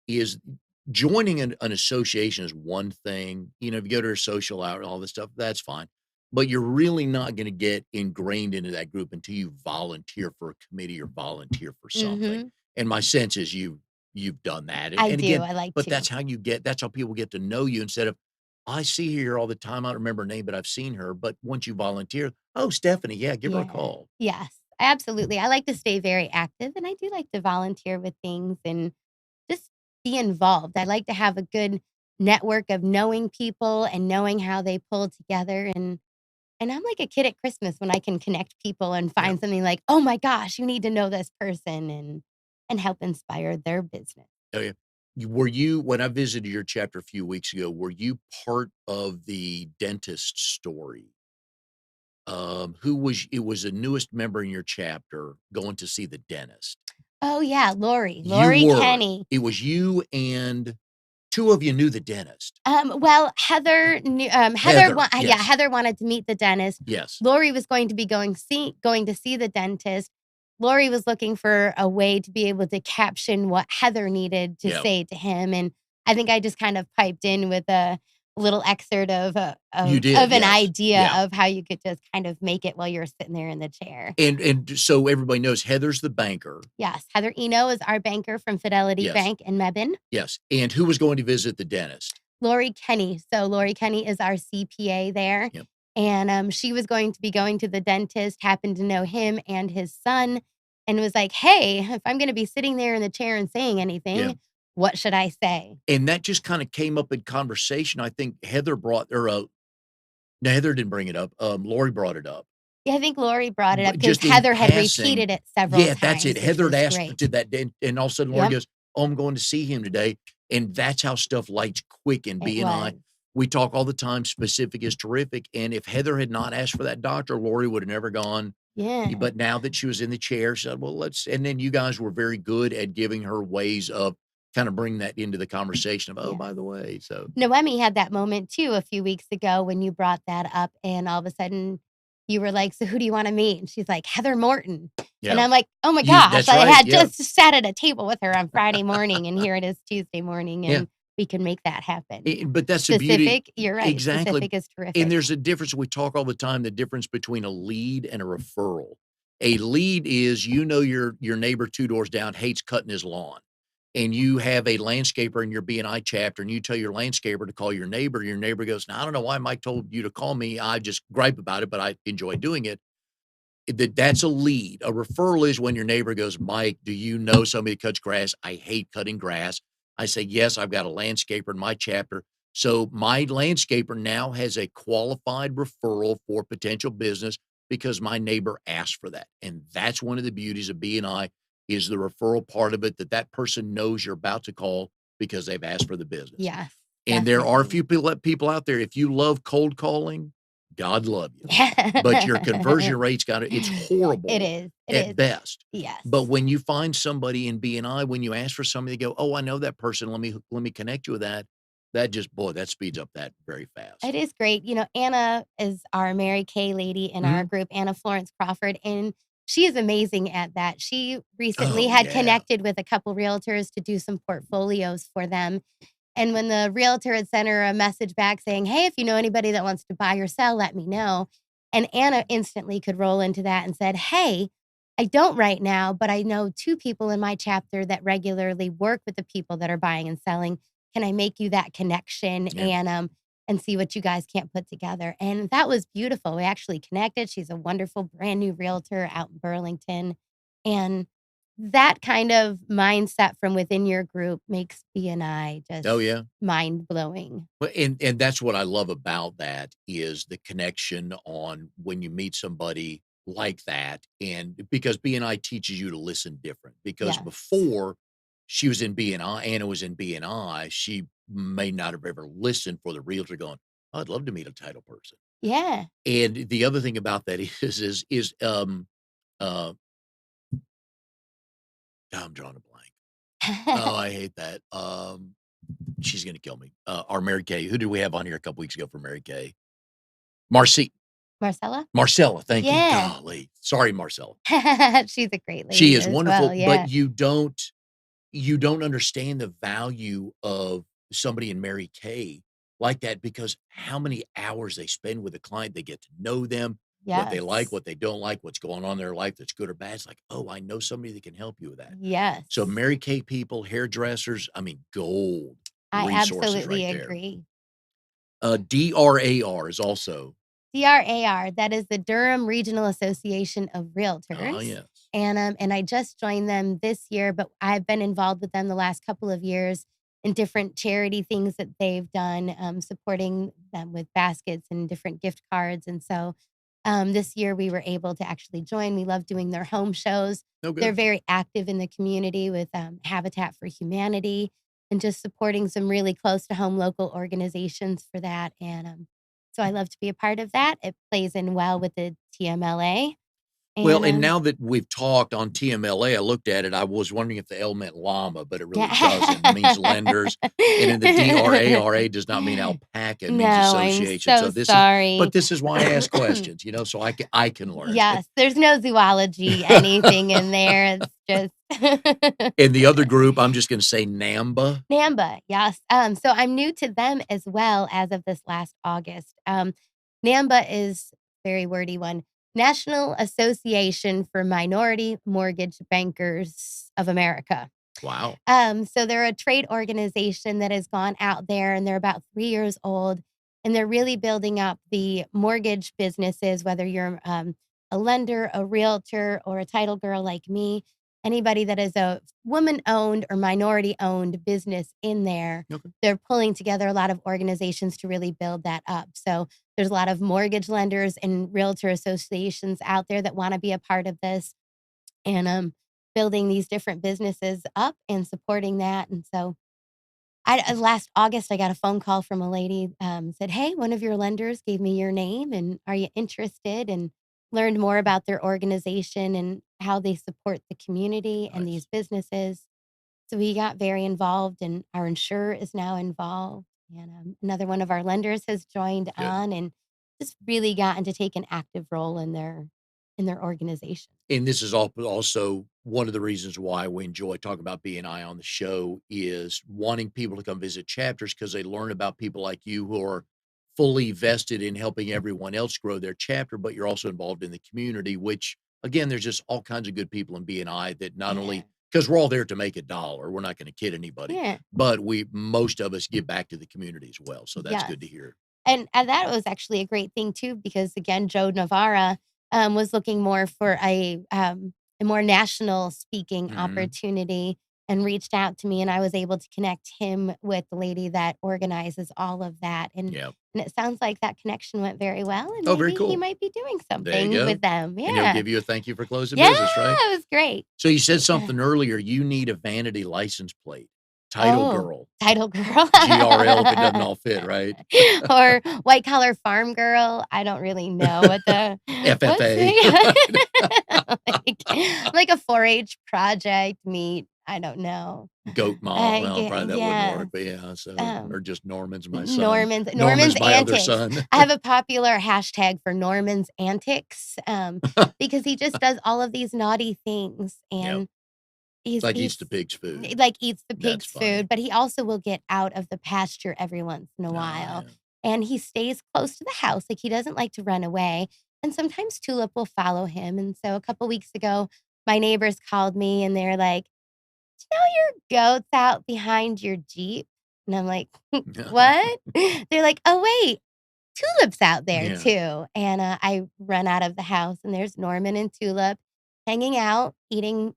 is joining an association is one thing. You know, if you go to a social hour and all this stuff, that's fine. But you're really not going to get ingrained into that group until you volunteer for a committee or volunteer for something. Mhm. And my sense is you've done that. I And do, again, I like but to. that's how people get to know you instead of I see her here all the time. I don't remember her name, but I've seen her. But once you volunteer, oh, Stephanie, yeah, give her a Yeah. call. Yes, absolutely. I like to stay very active, and I do like to volunteer with things and just be involved. I like to have a good network of knowing people and knowing how they pull together, and I'm like a kid at Christmas when I can connect people and Yeah. find something like, "Oh my gosh, you need to know this person," and help inspire their business. Oh, yeah. were you when I visited your chapter a few weeks ago, were you part of the dentist story? Who was it was the newest member in your chapter going to see the dentist. Oh, yeah, You Lori were. Kenny. It was you and 2 of you knew the dentist. Well, Heather knew, Heather, yes, Heather wanted to meet the dentist. yes, Lori was going to be going to see the dentist. Lori was looking for a way to be able to caption what Heather needed to yeah, say to him, and I think I just kind of piped in with a little excerpt of you did, an yes, idea yeah, of how you could just kind of make it while you're sitting there in the chair. and so everybody knows Heather's the banker. Yes, Heather Eno is our banker from Fidelity Yes, Bank in Mebane. yes, and who was going to visit the dentist? Lori Kenny. So Lori Kenny is our CPA there, Yep, and, she was going to be going to the dentist, happened to know him and his son, and was like, "Hey, if I'm gonna be sitting there in the chair and saying yeah, anything, what should I say?" and that just kinda came up in conversation. I think Heather brought or, no, Heather didn't bring it up, Lori brought it up. Yeah, I think Lori brought it up But because just in Heather had passing, repeated it several yeah, that's it. times, which Heather had was asked great. to that and all of a sudden Lori Yep, goes, "Oh, I'm going to see him today." And that's how stuff lights quick in it BNI. was. We talk all the time, specific is terrific, and if Heather had not asked for that doctor, Lori would have never gone. Yeah, But now that she was in the chair, she said, "Well, let's," and then you guys were very good at giving her ways of kinda bring that into the conversation of, "Oh, yeah. by the way," so Noemi had that moment too a few weeks ago when you brought that up, and all of a sudden you were like, "So who do you wanna meet?" And she's like, "Heather Morton." And yeah. I'm like, "Oh my You gosh, that's I right, had yeah, just sat at a table with her on Friday morning, and here it is Tuesday morning, yeah. and we can make that happen." But that's the beauty. Specific, you're right, Exactly, specific is and terrific. there's a difference, we talk all the time, the difference between a lead and a referral. A lead is, you know, your neighbor 2 doors down hates cutting his lawn, and you have a landscaper in your BNI chapter, and you tell your landscaper to call your neighbor goes, "Now, I don't know why Mike told you to call me, I just gripe about it, but I enjoy doing it." That's a lead. A referral is when your neighbor goes, "Mike, do you know somebody that cuts grass? I hate cutting grass." I say, "Yes, I've got a landscaper in my chapter." So my landscaper now has a qualified referral for potential business because my neighbor asked for that. And that's one of the beauties of BNI is the referral part of it, that that person knows you're about to call because they've asked for the business. Yes, And there are a definitely. few people out there, if you love cold calling, God love you. But your conversion It rate's it's horrible is. at best. Yes. But when you find somebody in BNI, when you ask for somebody, they go, "Oh, I know that person. Let me connect you with that." That just boy, that speeds up that very fast. It is great. Anna is our Mary Kay lady in our Mhm. group, Anna Florence Crawford, and she is amazing at that. She recently Oh, had yeah. connected with a couple realtors to do some portfolios for them. And when the realtor had sent her a message back saying, "Hey, if you know anybody that wants to buy or sell, let me know." And Anna instantly could roll into that and said, "Hey, I don't right now, but I know 2 people in my chapter that regularly work with the people that are buying and selling. Can I make you that connection Yeah. and see what you guys can't put together?" And that was beautiful. We actually connected. She's a wonderful brand new realtor out in Burlington. And that kind of mindset from within your group makes BNI just Oh, yeah. mind blowing. Well, and that's what I love about that is the connection on when you meet somebody like that, and because BNI teaches you to listen different, because Yes. before she was in BNI, Anna was in BNI, she may not have ever listened for the realtor going, "Oh, I'd love to meet a title person." Yeah. And the other thing about that uh, I'm drawing a blank. Oh, I hate that. She's gonna kill me. Our Mary Kay. Who did we have on here a couple weeks ago for Mary Kay? Marcy. Marcella? Marcella, thank you. Yeah. Golly. Sorry, Marcella. She's a great She lady is as well. wonderful, but Yeah. you don't understand the value of somebody in Mary Kay like that, because how many hours they spend with a client, they get to know them, what they like, Yes. what they don't like, what's going on in their life that's good or bad. It's like, "Oh, I know somebody that can help you with that." So Yes. Mary Kay people, hairdressers, I mean, gold I resources absolutely right there. agree. DRAR is also. DRAR, that is the Durham Regional Association of Ah, Realtors, yes. and I just joined them this year, but I've been involved with them the last couple of years in different charity things that they've done, supporting them with baskets and different gift cards, and so, this year we were able to actually join. We love doing their home shows. No, They're good. very active in the community with, Habitat for Humanity. and just supporting some really close to home local organizations for that, and, so I love to be a part of that. It plays in well with the TMLA, Well, and, and now that we've talked on TMLA, I looked at it, I was wondering if the L meant llama, but it really doesn't. It means lenders, and in the DRARA does not mean alpaca, it No, means I'm association. so So this is sorry. but this is why I ask questions, so I can learn. Yes, there's no zoology anything in there, it's just And the other group, I'm just gonna say NAMBA. NAMBA, yes. So I'm new to them as well as of this last August. NAMBA is very wordy one. National Association for Minority Mortgage Bankers of America. Wow. So they're a trade organization that has gone out there and they're about 3 years old and they're really building up the mortgage businesses, whether you're a lender, a realtor, or a title girl like me, anybody that is a woman owned or minority owned business in there. Okay. They're pulling together a lot of organizations to really build that up. So there's a lot of mortgage lenders and realtor associations out there that want to be a part of this. And building these different businesses up and supporting that. And so last August, I got a phone call from a lady, said, "Hey, one of your lenders gave me your name, and are you interested?" And learned more about their organization and how they support the community and these Nice. businesses. So we got very involved, and our insurer is now involved. And another one of our lenders has joined Good. on and just really gotten to take an active role in their organization. And this is also one of the reasons why we enjoy talking about BNI on the show is wanting people to come visit chapters because they learn about people like you who are fully vested in helping everyone else grow their chapter, but you're also involved in the community, which again, there's just all kinds of good people in BNI that not Yeah. only because we're all there to make a dollar, we're not going to kid anybody, Yeah. but most of us give back to the community as well. So that's Yes. good to hear. And that was actually a great thing too, because again, Joe Navarra, was looking more for a more national speaking Hmm. opportunity and reached out to me, and I was able to connect him with the lady that organizes all of that, Yeah. and it sounds like that connection went very well, and Oh, very maybe he cool. might be doing There you something with go. them. And he'll Yeah. give you a thank you for closing Yeah, business, right? it was great. So you said something earlier, you need a vanity license plate. Title Oh, girl, title girl. GRL if it doesn't all fit, right? Or white collar farm girl. I don't really know what the what's FFA, the right? like a 4-H project meet. I don't know. Goat mom, well, G probably that wouldn't yeah, work, but yeah, so or um, just Norman's my son. Norman's Norman's my other Antics. son. I have a popular hashtag for Norman's Antics, because he just does all of these naughty things, Yep, and like eats he's the pig's food. like, eats the That's pig's food, funny. but he also will get out of the pasture every once in a Oh, while, yeah. and he stays close to the house, like, he doesn't like to run away, and sometimes Tulip will follow him, and so a couple weeks ago, my neighbors called me, and they're like, "Do you know your goat's out behind your Jeep?" And I'm like, "What?" They're like, "Oh, wait, Tulip's out there Yeah. too." And, I run out of the house, and there's Norman and Tulip hanging out, eating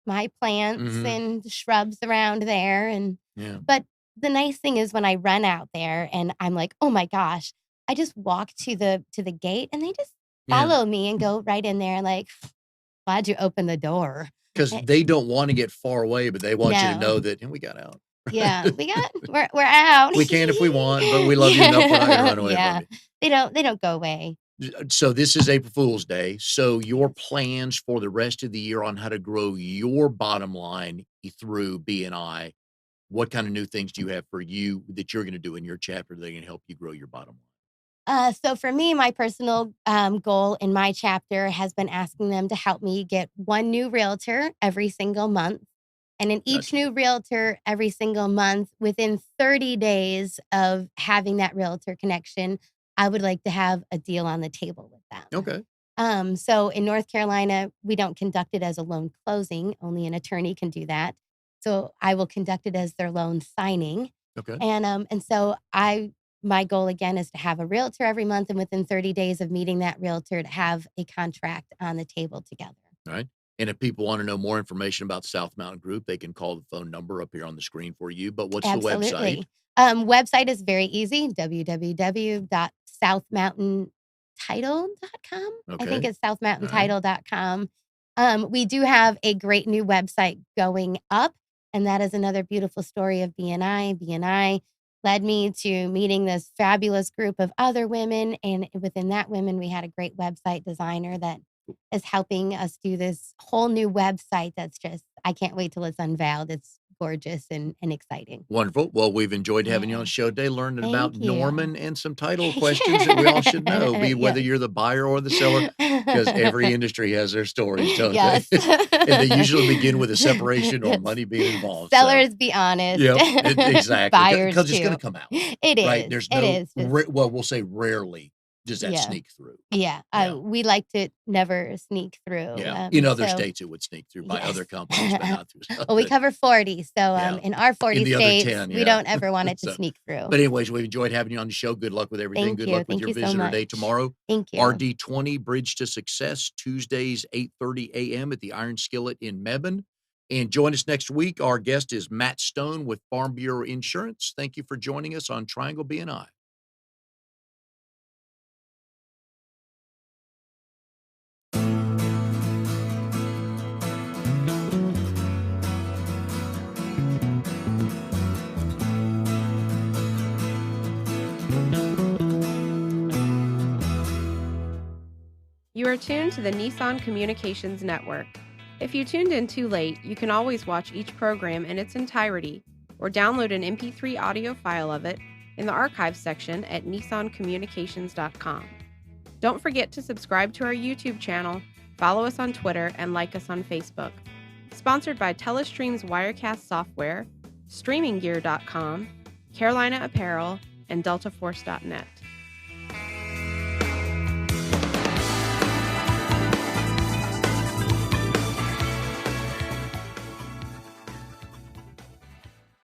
my plants Mhm. and shrubs around there, and Yeah. but the nice thing is when I run out there and I'm like, "Oh my gosh," I just walk to the gate, and they just Yeah. follow me and go right in there like, "Glad you opened the door." 'Cause Eh they don't wanna get far away, but they want you to No. know that, "And we got out." Yeah, we're out. We can if we want, but we love you enough, we're not gonna Yeah, run away from yeah. you. They don't go away. So this is April Fool's Day. So your plans for the rest of the year on how to grow your bottom line through BNI, what kind of new things do you have for you that you're gonna do in your chapter that are gonna help you grow your bottom line? So for me, my personal goal in my chapter has been asking them to help me get one new realtor every single month. And in each Gotcha. new realtor every single month, within 30 days of having that realtor connection, I would like to have a deal on the table with them. Okay. So in North Carolina, we don't conduct it as a loan closing, only an attorney can do that. So I will conduct it as their loan signing. Okay. And so my goal again is to have a realtor every month and within 30 days of meeting that realtor to have a contract on the table together. All right. And if people wanna know more information about South Mountain Group, they can call the phone number up here on the screen for you. But what's the website? Absolutely. Website is very easy, www.southmountaintitle.com. I think Okay. it's All right. southmountaintitle.com. We do have a great new website going up. And that is another beautiful story of BNI. BNI led me to meeting this fabulous group of other women. And within that women, we had a great website designer that is helping us do this whole new website that's just, I can't wait till it's unveiled. It's gorgeous and exciting. Wonderful. Well, we've enjoyed having you on Yeah. the show today, learning about Thank you. Norman and some title questions that we all should know, be whether Yes. you're the buyer or the seller, because every industry has their stories, don't they? Yes. And they usually begin with a separation or Yes. money being involved. So, Sellers, be honest. yep, exactly, Buyers because it's going too. to come out, It right? is. There's It no, is just well, we'll say rarely does that yeah. sneak through. Yeah. Yeah. We like to never sneak through. Yeah. In other So states, it would sneak through by yes. other companies, but not through. Well, we cover 40. So Yeah. in our In 40 the other states, 10, we yeah. don't ever want it to So, sneak through. but anyways, we've enjoyed having you on the show. Good luck with everything. Thank Good you. luck with Thank your you so visitor day much. tomorrow. Thank you. RD20 Bridge to Success, Tuesdays, 8:30 a.m. at the Iron Skillet in Mebane. And join us next week. Our guest is Matt Stone with Farm Bureau Insurance. Thank you for joining us on Triangle BNI. You are tuned to the Nissan Communications Network. If you tuned in too late, you can always watch each program in its entirety or download an MP3 audio file of it in the archives section at nissancommunications.com. Don't forget to subscribe to our YouTube channel, follow us on Twitter, and like us on Facebook. Sponsored by Telestream's Wirecast software, StreamingGear.com, Carolina Apparel, and DeltaForce.net.